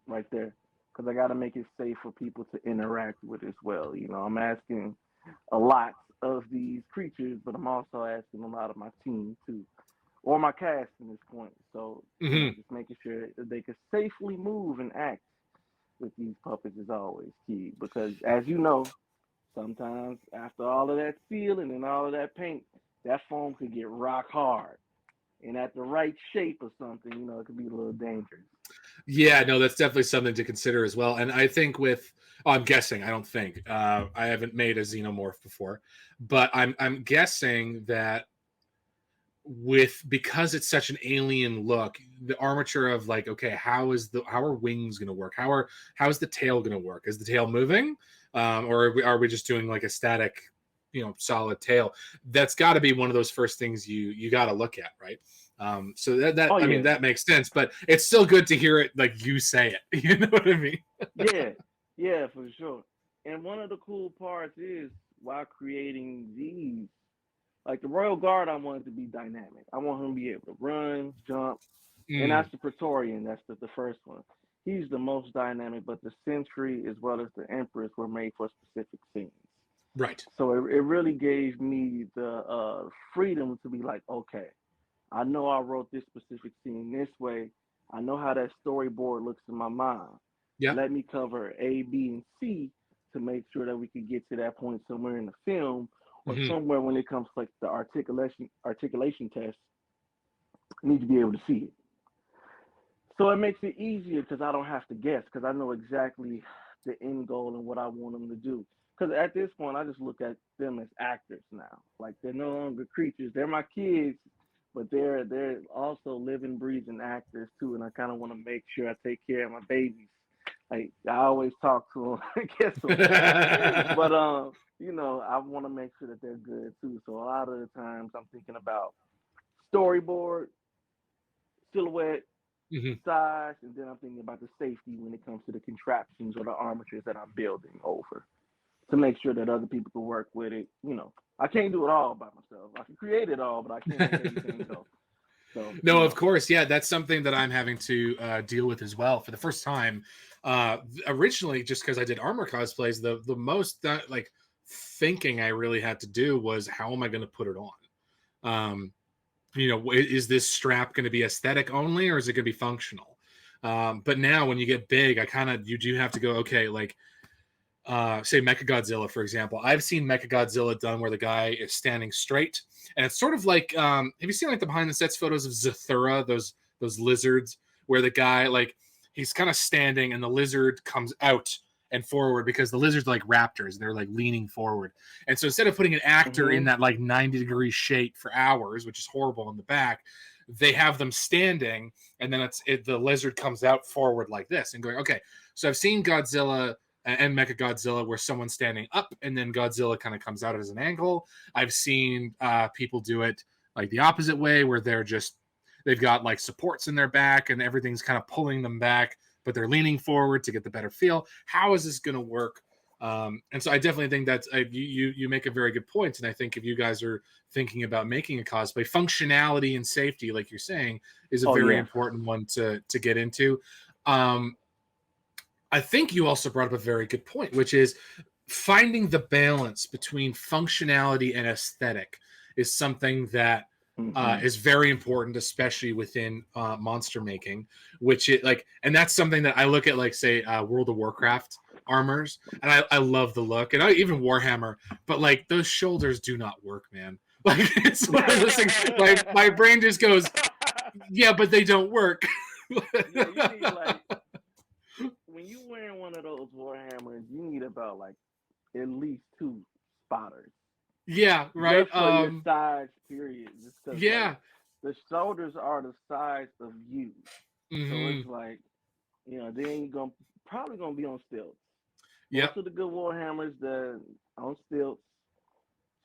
right there. Because I got to make it safe for people to interact with as well. You know, I'm asking a lot of these creatures, but I'm also asking a lot of my team too, or my cast in this point. So, Mm-hmm. just making sure that they can safely move and act with these puppets is always key. Because as you know, sometimes after all of that sealing and all of that paint, that foam could get rock hard. And at the right shape or something, it could be a little dangerous. Yeah, no, that's definitely something to consider as well. And I think I'm guessing, I don't think, I haven't made a xenomorph before, but I'm guessing that because it's such an alien look, the armature of like, okay, how are wings going to work? How is the tail going to work? Is the tail moving, or are we just doing like a static, solid tail? That's got to be one of those first things you got to look at, right? So that Oh I mean yeah, that makes sense, but it's still good to hear it like you say it. You know what I mean? yeah, yeah, for sure. And one of the cool parts is, while creating these, like the Royal Guard, I want it to be dynamic. I want him to be able to run, jump, and Mm, that's the Praetorian. That's the first one. He's the most dynamic, but the Sentry as well as the Empress were made for specific scenes. right. So it really gave me the freedom to be like, okay, I know I wrote this specific scene this way. I know how that storyboard looks in my mind. Yeah. Let me cover A, B, and C to make sure that we could get to that point somewhere in the film or Hmm. somewhere when it comes to like the articulation test, I need to be able to see it. So it makes it easier because I don't have to guess because I know exactly the end goal and what I want them to do. Because at this point, I just look at them as actors now. Like they're no longer creatures; they're my kids, but they're also living, breathing actors too. And I kind of want to make sure I take care of my babies. Like I always talk to them, kiss them, but I want to make sure that they're good too. So a lot of the times, I'm thinking about storyboard, silhouette, Hmm. size, and then I'm thinking about the safety when it comes to the contraptions or the armatures that I'm building over to make sure that other people can work with it. I can't do it all by myself. I can create it all, but I can't make everything go. So, No, of course, yeah, that's something that I'm having to deal with as well for the first time. Originally, just because I did armor cosplays, the most that like thinking I really had to do was how am I going to put it on? Um, is this strap going to be aesthetic only, or is it going to be functional? But now, when you get big, you do have to go okay, like say Mechagodzilla, for example. I've seen Mechagodzilla done where the guy is standing straight, and it's sort of like have you seen like the behind the sets photos of Zathura, those lizards, where the guy like he's kind of standing and the lizard comes out and forward because the lizards are like raptors, they're like leaning forward. And so instead of putting an actor in hmm that like 90-degree shape for hours, which is horrible in the back, they have them standing, and then the lizard comes out forward like this and going okay. So I've seen Godzilla and Mechagodzilla where someone's standing up and then Godzilla kind of comes out as an angle. I've seen people do it like the opposite way where they've got like supports in their back and everything's kind of pulling them back, but they're leaning forward to get the better feel. How is this going to work? And so I definitely think that you make a very good point. And I think if you guys are thinking about making a cosplay, functionality and safety, like you're saying, is a Oh very yes. important one to get into. Um, I think you also brought up a very good point, which is finding the balance between functionality and aesthetic is something that hmm is very important, especially within monster making. And that's something that I look at, like say World of Warcraft armors, and I love the look, and even Warhammer, but like those shoulders do not work, man. Like it's one of those things. My brain just goes, yeah, but they don't work. Yeah, you need like when you wearing one of those Warhammers, you need about like at least two spotters Yeah, right. just for your size. Period. Just because like Yeah. the shoulders are the size of you, so it's Hmm. like then you're gonna probably gonna be on stilts. Most Yep. of the good Warhammers that on stilts,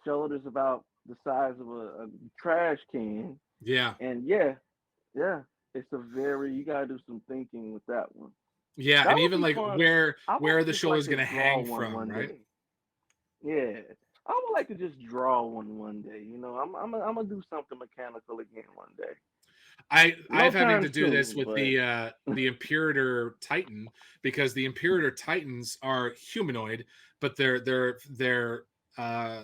shoulders about the size of a trash can, Yeah. and yeah, it's a very you gotta do some thinking with that one. Yeah, That and would even be like fun. where I where would are the just like shoulders to going to draw hang one from, one right? day. Yeah, I would like to just draw one day. I'm gonna do something mechanical again one day. No I've having time to do this soon, with but the Imperator Titan because the Imperator Titans are humanoid, but their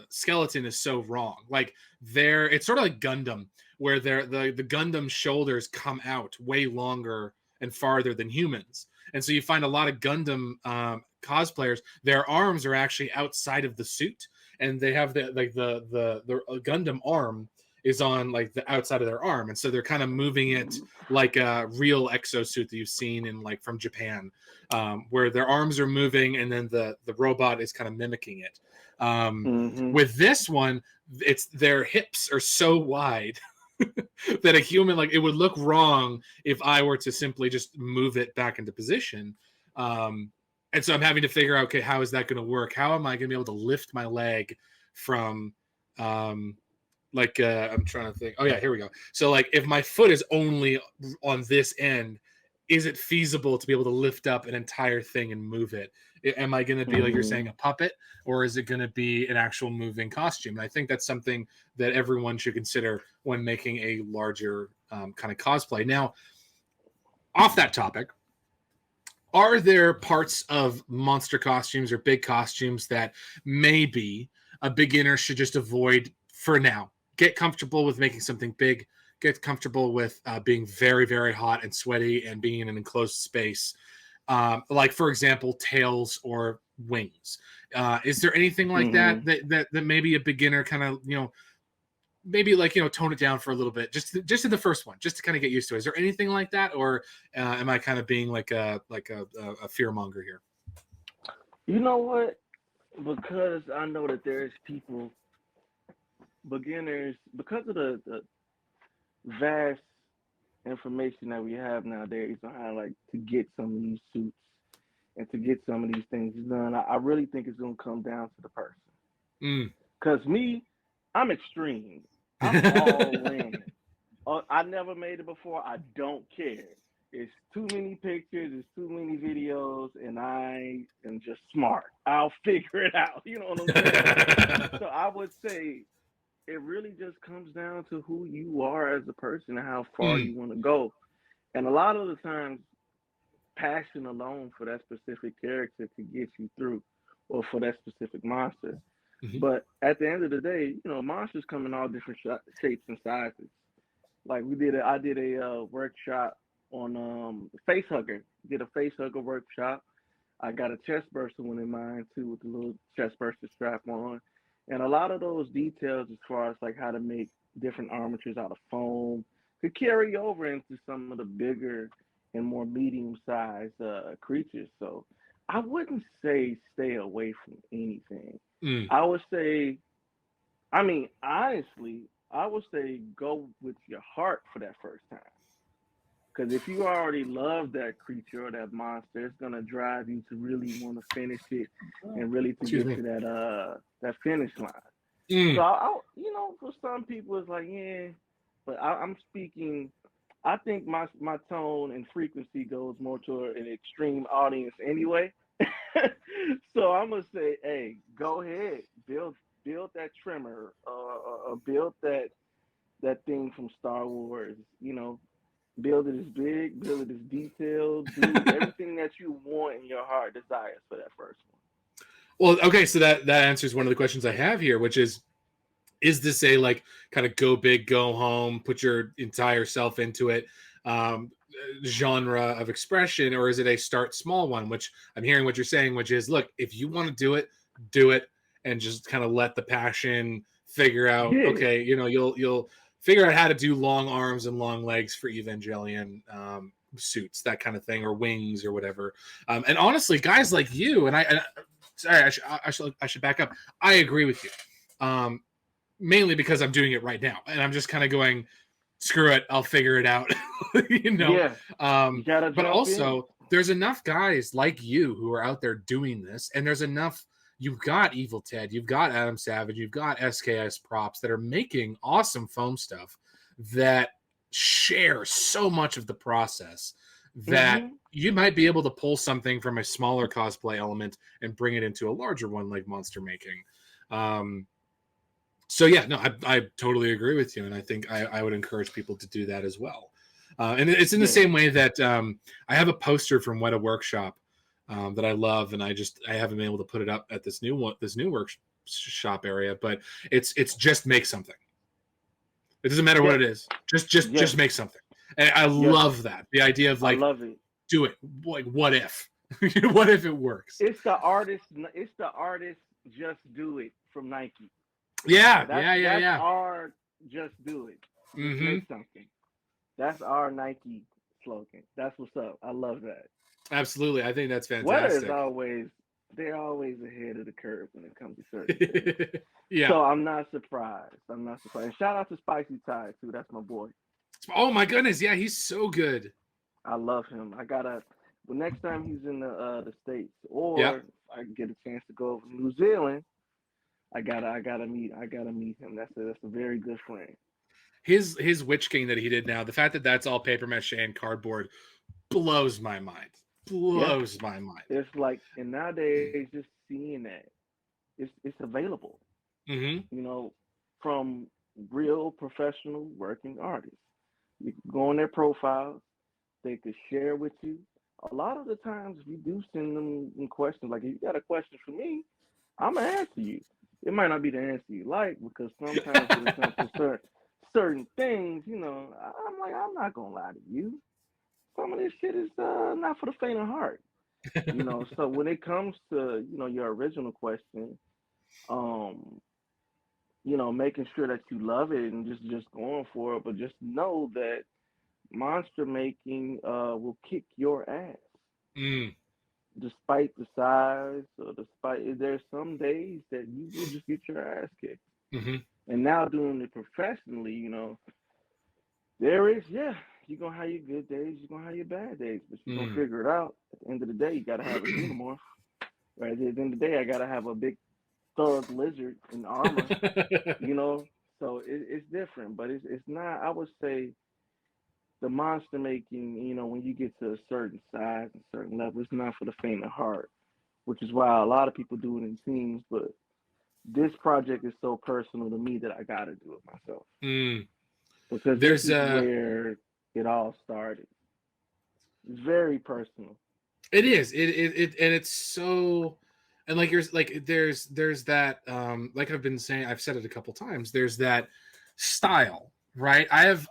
skeleton is so wrong. Like it's sort of like Gundam, where the Gundam shoulders come out way longer and farther than humans, and so you find a lot of Gundam cosplayers. Their arms are actually outside of the suit, and they have the Gundam arm is on like the outside of their arm, and so they're kind of moving it like a real exosuit that you've seen in like from Japan, where their arms are moving and then the robot is kind of mimicking it. hmm With this one, it's their hips are so wide that a human like it would look wrong if I were to simply just move it back into position. Um, and so I'm having to figure out, okay, how is that going to work? How am I going to be able to lift my leg from um, I'm trying to think. Oh yeah, here we go. So like if my foot is only on this end, is it feasible to be able to lift up an entire thing and move it? Am I going to be like you're saying hmm a puppet, or is it going to be an actual moving costume? And I think that's something that everyone should consider when making a larger kind of cosplay. Now, off that topic, are there parts of monster costumes or big costumes that maybe a beginner should just avoid for now? Get comfortable with making something big, get comfortable with being very, very hot and sweaty and being in an enclosed space. Like, for example, tails or wings. Is there anything like Mm-hmm. that maybe a beginner kind of, maybe like, tone it down for a little bit, just in the first one, just to kind of get used to it? Is there anything like that, or am I kind of being like a fear monger here? You know what? Because I know that there's people, beginners, because of the vast information that we have nowadays on how like to get some of these suits and to get some of these things done. I really think it's gonna come down to the person. Mm. Cause me, I'm extreme. I'm all in. I never made it before. I don't care. It's too many pictures. It's too many videos, and I am just smart. I'll figure it out. You know what I'm saying? So I would say it really just comes down to who you are as a person and how far Mm. you want to go. And a lot of the times, passion alone for that specific character could get you through, or for that specific monster. Mhm. But at the end of the day, monsters come in all different shapes and sizes. Like I did a workshop on face hugger. Did a face hugger workshop. I got a chest burster one in mind too, with the little chest burster strap on, and a lot of those details as far as like how to make different armatures out of foam could carry over into some of the bigger and more medium sized creatures. So I wouldn't say stay away from anything. Mm. I would say, I mean, honestly, I would say go with your heart for that first time. Because if you already love that creature or that monster, it's gonna drive you to really want to finish it and really to Excuse get me. to that finish line. So Mm. for some people it's like yeah, but I'm speaking. I think my tone and frequency goes more toward an extreme audience anyway. So I'm gonna say, hey, go ahead, build that trimmer, or build that thing from Star Wars. Build it as big, build it as detailed, do everything that you want in your heart desires for that first Well, okay, so that answers one of the questions I have here, which is this a like kind of go big, go home, put your entire self into it, um, genre of expression, or is it a start small one? Which I'm hearing what you're saying, which is, look, if you want to do it, and just kind of let the passion figure one. out. Yeah, Okay, you'll figure out how to do long arms and long legs for Evangelion suits, that kind of thing, or wings or whatever. And honestly, guys like you and sorry, I should back up. I agree with you. Mainly because I'm doing it right now, and I'm just kind of going, screw it, I'll figure it out, you know. yeah. You gotta But jump in. also, there's enough guys like you who are out there doing this, and there's enough. You've got Evil Ted, you've got Adam Savage, you've got SKS Props that are making awesome foam stuff that share so much of the process that Hmm. you might be able to pull something from a smaller cosplay element and bring it into a larger one like monster making. Um, so yeah, no, I totally agree with you, and I think I would encourage people to do that as well. And it's in the Yeah. same way that I have a poster from Weta Workshop that I love, and I haven't been able to put it up at this new workshop area, but it's just make something. It doesn't matter what Yes. it is, Yes. just make something. And I Yes. love that, the idea of I like, love it. do it. Like, what if? What if it works? It's the artist. It's the artist. Just do it from Nike. Yeah, That's yeah, yeah, that's yeah. our just do it. Just Mm-hmm. make something. That's our Nike slogan. That's what's up. I love that. Absolutely, I think that's Weather is fantastic. always they're always ahead of the curve when it comes to certain things. Yeah. So I'm not surprised. I'm not surprised. And shout out to Spicy Tide too. That's my boy. Oh my goodness, yeah, he's so good. I love him. I gotta. Well, next time he's in the states, Yeah. or if I get a chance to go over to New Zealand, I gotta meet him. That's a very good friend. His Witch King that he did now, the fact that that's all paper mache and cardboard blows my mind. Yeah, Blows my mind. it's like, and nowadays just seeing that it's available. Mm-hmm. You know, from real professional working artists. You can go on their profiles. They could share with you. A lot of the times, we do send them in questions. Like, if you got a question for me, I'm gonna answer you. It might not be the answer you like because sometimes when it comes to certain things, I'm like, I'm not gonna lie to you. Some of this shit is not for the faint of heart. So when it comes to, your original question, um, making sure that you love it and just going for it, but just know that monster making will kick your ass Mm, despite the size or despite there's some days that you will just get your ass kicked. hmm And now doing it professionally, there is, yeah, you're gonna have your good days, you're gonna have your bad days, but you're gonna mm. figure it out. At the end of the day, you gotta have a xenomorph. Right? At the end of the day, I gotta have a big thug lizard in armor, you know. So it's different, but it's not. I would say the monster making, when you get to a certain size and certain level, it's not for the faint of heart, which is why a lot of people do it in teams. But this project is so personal to me that I gotta do it myself Mm. because this There's is where it all started. It's very personal. it is and it's so, and like you're like there's that like I've been saying, I've said it a couple times, there's that style, right? I've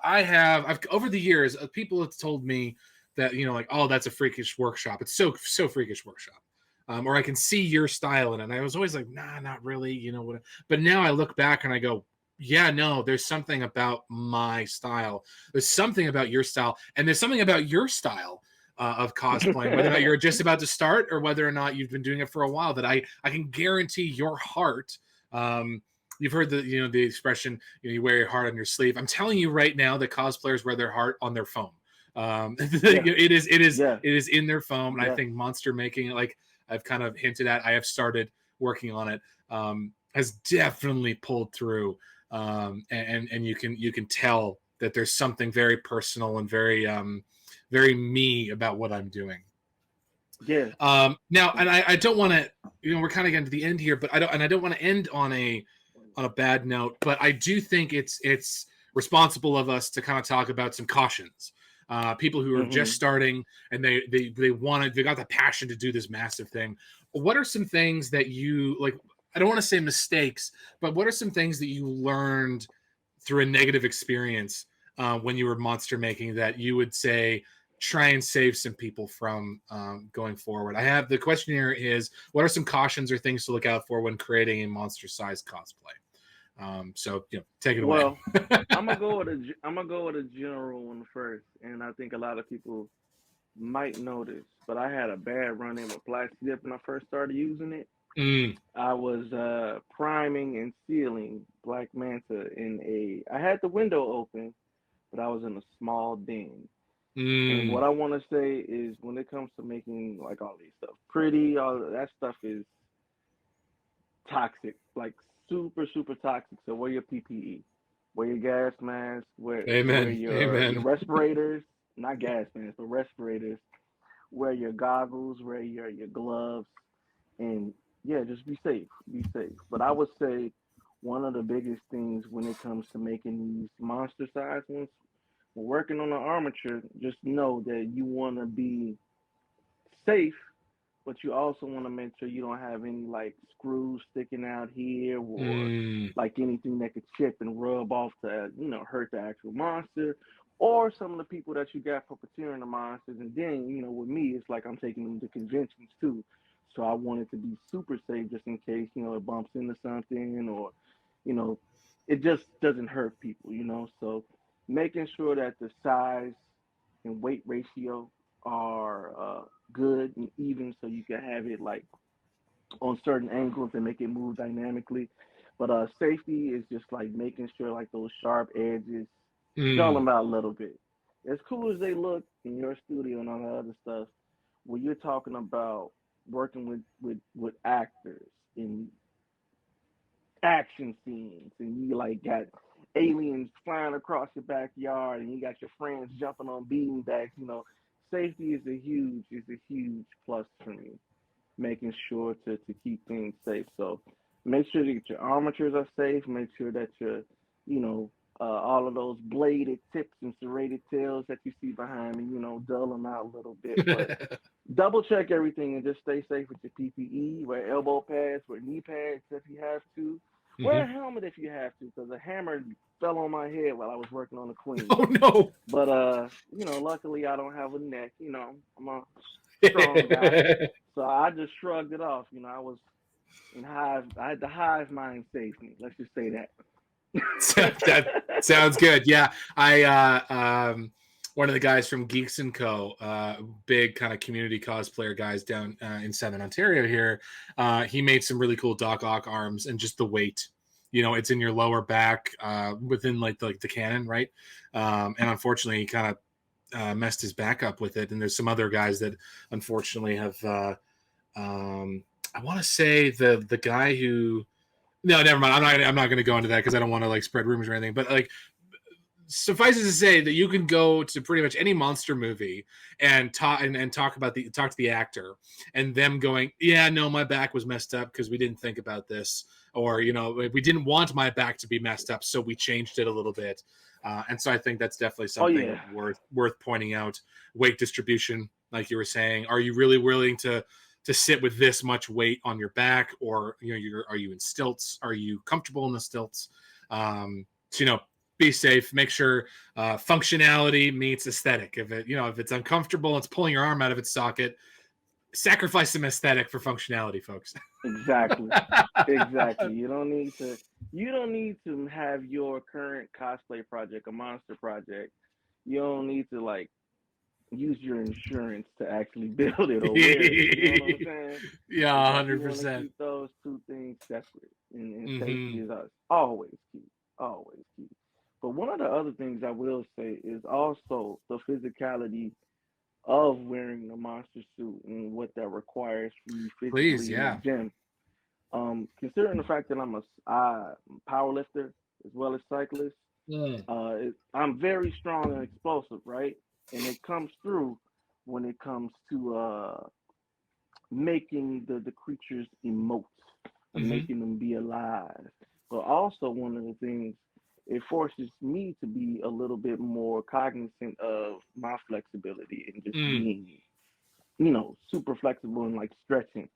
over the years, people have told me that, like, oh, that's a Freakish workshop, it's so Freakish workshop, or I can see your style in it, and I was always like, nah, not really, what. But now I look back and I go, yeah, no, there's something about my style, there's something about your style, and there's something about your style of cosplaying, whether or not you're just about to start or whether or not you've been doing it for a while, that I can guarantee your heart. Um, you've heard the expression, you wear your heart on your sleeve. I'm telling you right now that cosplayers wear their heart on their phone. Yeah, yeah, it is in their phone. And I yeah, think monster making, like I've kind of hinted at, I have started working on it. Has definitely pulled through, and you can tell that there's something very personal and very me about what I'm doing. yeah. Now, and I don't want to, we're kind of getting to the end here, but I don't want to end on a bad note. But I do think it's responsible of us to kind of talk about some cautions. People who are just Hmm. starting and they got the passion to do this massive thing. What are some things that you like? I don't want to say mistakes, but what are some things that you learned through a negative experience when you were monster making that you would say try and save some people from going forward? I have the question here is, what are some cautions or things to look out for when creating a monster sized cosplay? So take it away. Well, I'm gonna go with a general one first, and I think a lot of people might notice, but I had a bad run in with Black Slip when I first started using it. Mm, I was priming and sealing Black Manta I had the window open, but I was in a small den. And what mm, I want to say is when it comes to making like all these stuff pretty, all that stuff is toxic, like super, super toxic. So wear your PPE, wear your gas mask, wear amen. your Amen. respirators, not gas masks, but respirators. Wear your goggles, wear your gloves, and yeah, just be safe. Be safe. But I would say one of the biggest things when it comes to making these monster size ones, working on the armature, just know that you want to be safe, but you also want to make sure you don't have any like screws sticking out here or Mm, like anything that could chip and rub off to hurt the actual monster or some of the people that you got puppeteering the monsters. And then with me, it's like I'm taking them to conventions too, so I want it to be super safe just in case it bumps into something or you know it just doesn't hurt people. So making sure that the size and weight ratio are good and even so you can have it like on certain angles and make it move dynamically. But safety is just like making sure like those sharp edges, dull mm, them out a little bit. As cool as they look in your studio and all that other stuff, when you're talking about working with actors in action scenes and you like got aliens flying across your backyard and you got your friends jumping on beanbags, safety is a huge plus for me. Making sure to keep things safe. So make sure that your armatures are safe. Make sure that all of those bladed tips and serrated tails that you see behind me, dull them out a little bit. But mm. double check everything and just stay safe with your PPE. Wear elbow pads, wear knee pads if you have to. Wear a Mhm. helmet if you have to, because a hammer fell on my head while I was working on the queen. Oh no. But luckily I don't have a neck. I'm a strong guy. So I just shrugged it off. You know, I was in hive. I had the hive mind save me. Let's just say that. That sounds good. Yeah, I one of the guys from Geeks and Co, big kind of community cosplayer guys down in Southern Ontario here. He made some really cool Doc Ock arms, and just the weight. You know, it's in your lower back, within like the cannon, right? And unfortunately, he kind of messed his back up with it. And there's some other guys that unfortunately have. I want to say the guy who. No, never mind. I'm not going to go into that because I don't want to like spread rumors or anything. But like, suffices to say that you can go to pretty much any monster movie and talk talk to the actor, and them going, yeah, no, my back was messed up because we didn't think about this, or you know, we didn't want my back to be messed up, so we changed it a little bit. And so I think that's definitely Oh something yeah, worth pointing out. Weight distribution, like you were saying, are you really willing to sit with this much weight on your back, or you know, are you in stilts? Are you comfortable in the stilts? So, you know, be safe. Make sure functionality meets aesthetic. If it's uncomfortable, it's pulling your arm out of its socket. Sacrifice some aesthetic for functionality, folks. exactly, exactly. You don't need to have your current cosplay project a monster project. You don't need to like use your insurance to actually build it or wear it. You know what I'm saying? Yeah, You 100%. want to keep those two things separate, and Mm-hmm. safety is always key, always key. But one of the other things I will say is also the physicality of wearing the monster suit and what that requires from you Please, physically in the yeah. gym. Considering the fact that I'm a power lifter as well as cyclist, Mm. I'm very strong and explosive, right? And it comes through when it comes to making the creatures emote and Mm-hmm. making them be alive. But also one of the things it forces me to be a little bit more cognizant of my flexibility and just Mm. being, super flexible and like stretching.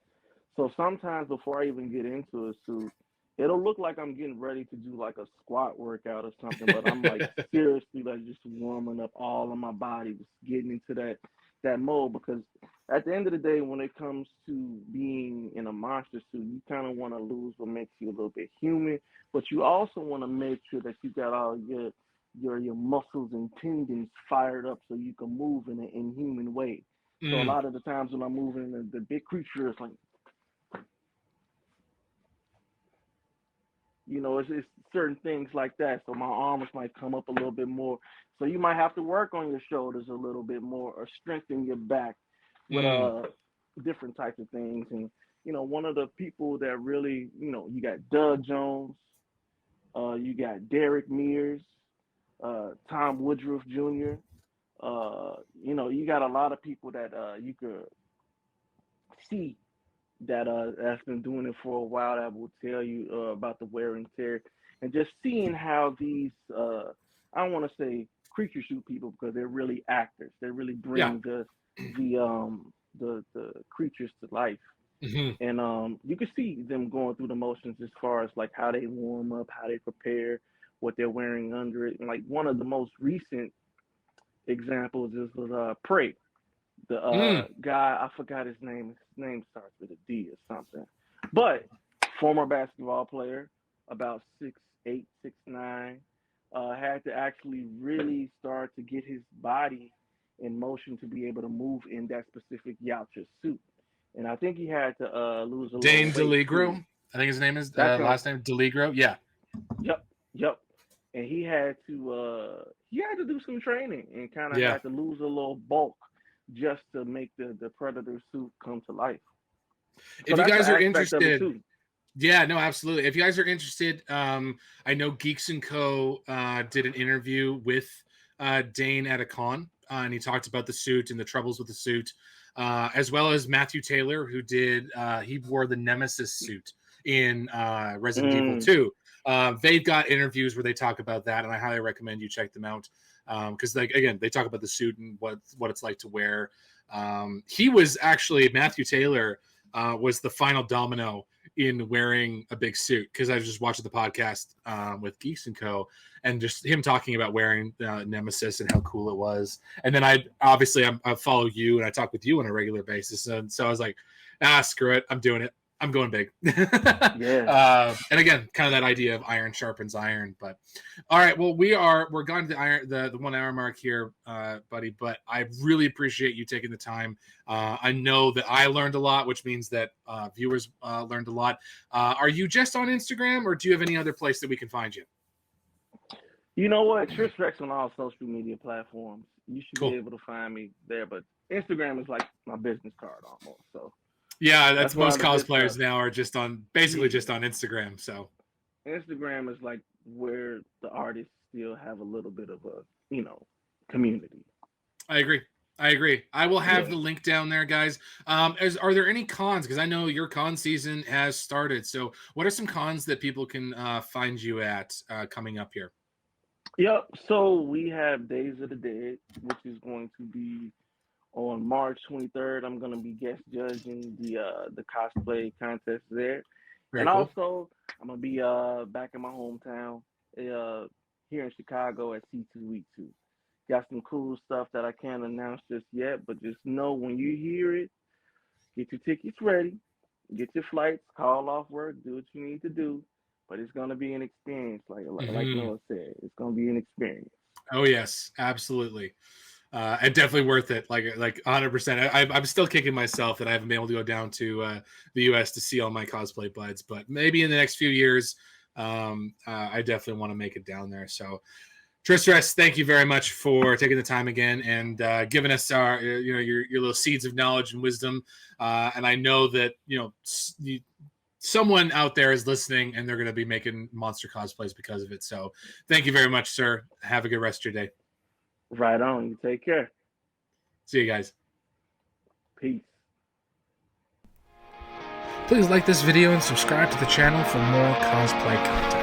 So sometimes before I even get into a suit, it'll look like I'm getting ready to do like a squat workout or something, but I'm like seriously like just warming up all of my body, just getting into that mode because at the end of the day, when it comes to being in a monster suit, you kind of want to lose what makes you a little bit human, but you also want to make sure that you got all your muscles and tendons fired up so you can move in an inhuman way. So a Mm. lot of the times when I'm moving, the big creature is like, it's certain things like that. So my arms might come up a little bit more. So you might have to work on your shoulders a little bit more or strengthen your back with Mm. different types of things. And one of the people that really, you got Doug Jones, you got Derek Mears, Tom Woodruff Jr. You got a lot of people that you could see that that's been doing it for a while that will tell you about the wear and tear and just seeing how these I don't want to say creature shoot people because they're really actors. They really Yeah. bring the creatures to life. Mm-hmm. And you can see them going through the motions as far as like how they warm up, how they prepare, what they're wearing under it. And like one of the most recent examples is with Prey, the Mm. guy, I forgot his name. His name starts with a D or something. But former basketball player, about 6'8", 6'9", had to actually really start to get his body in motion to be able to move in that specific Yautja suit. And I think he had to lose a little Dane weight too. DeLigro. I think his name is That's him. last name DeLigro. Yeah. Yep, yep. And he had to do some training and kind of Yeah. had to lose a little bulk just to make the predator suit come to life. So If you that's an guys are aspect of it interested, too. yeah, no, absolutely. If you guys are interested, I know Geeks and Co. Did an interview with Dane at a con, and he talked about the suit and the troubles with the suit, as well as Matthew Taylor, who he wore the Nemesis suit in Resident Evil Mm, 2. They've got interviews where they talk about that, and I highly recommend you check them out because, like, again, they talk about the suit and what it's like to wear. He was actually Matthew Taylor was the final domino in wearing a big suit, because I was just watching the podcast with Geeks and Co. and just him talking about wearing Nemesis and how cool it was. And then I follow you and I talk with you on a regular basis. And so I was like, screw it. I'm doing it. I'm going big. Yeah. And again, kind of that idea of iron sharpens iron. But all right, well, we're gone to the 1 hour mark here, buddy. But I really appreciate you taking the time. I know that I learned a lot, which means that viewers learned a lot. Are you just on Instagram, or do you have any other place that we can find you? You know what? Trisrex on all social media platforms. You should Cool. be able to find me there. But Instagram is like my business card almost. So yeah, that's most cosplayers now are just on Instagram. So Instagram is like where the artists still have a little bit of a community. I agree. I will have the link down there, guys. Are there any cons? Because I know your con season has started. So what are some cons that people can find you at coming up here? Yep. So we have Days of the Dead, which is going to be on March 23rd. I'm going to be guest judging the cosplay contest there. Very and cool. Also, I'm going to be back in my hometown here in Chicago at C2 Week 2. Got some cool stuff that I can't announce just yet, but just know when you hear it, get your tickets ready, get your flights, call off work, do what you need to do. But it's going to be an experience, like Noah said. It's going to be an experience. Oh, yes, absolutely. And definitely worth it, like 100%. I'm still kicking myself that I haven't been able to go down to the U.S. to see all my cosplay buds, but maybe in the next few years, I definitely want to make it down there. So, Trisrex, thank you very much for taking the time again and giving us our your little seeds of knowledge and wisdom. And I know that someone out there is listening and they're going to be making monster cosplays because of it. So thank you very much, sir. Have a good rest of your day. Right on. You take care. See you guys. Peace. Please like this video and subscribe to the channel for more cosplay content.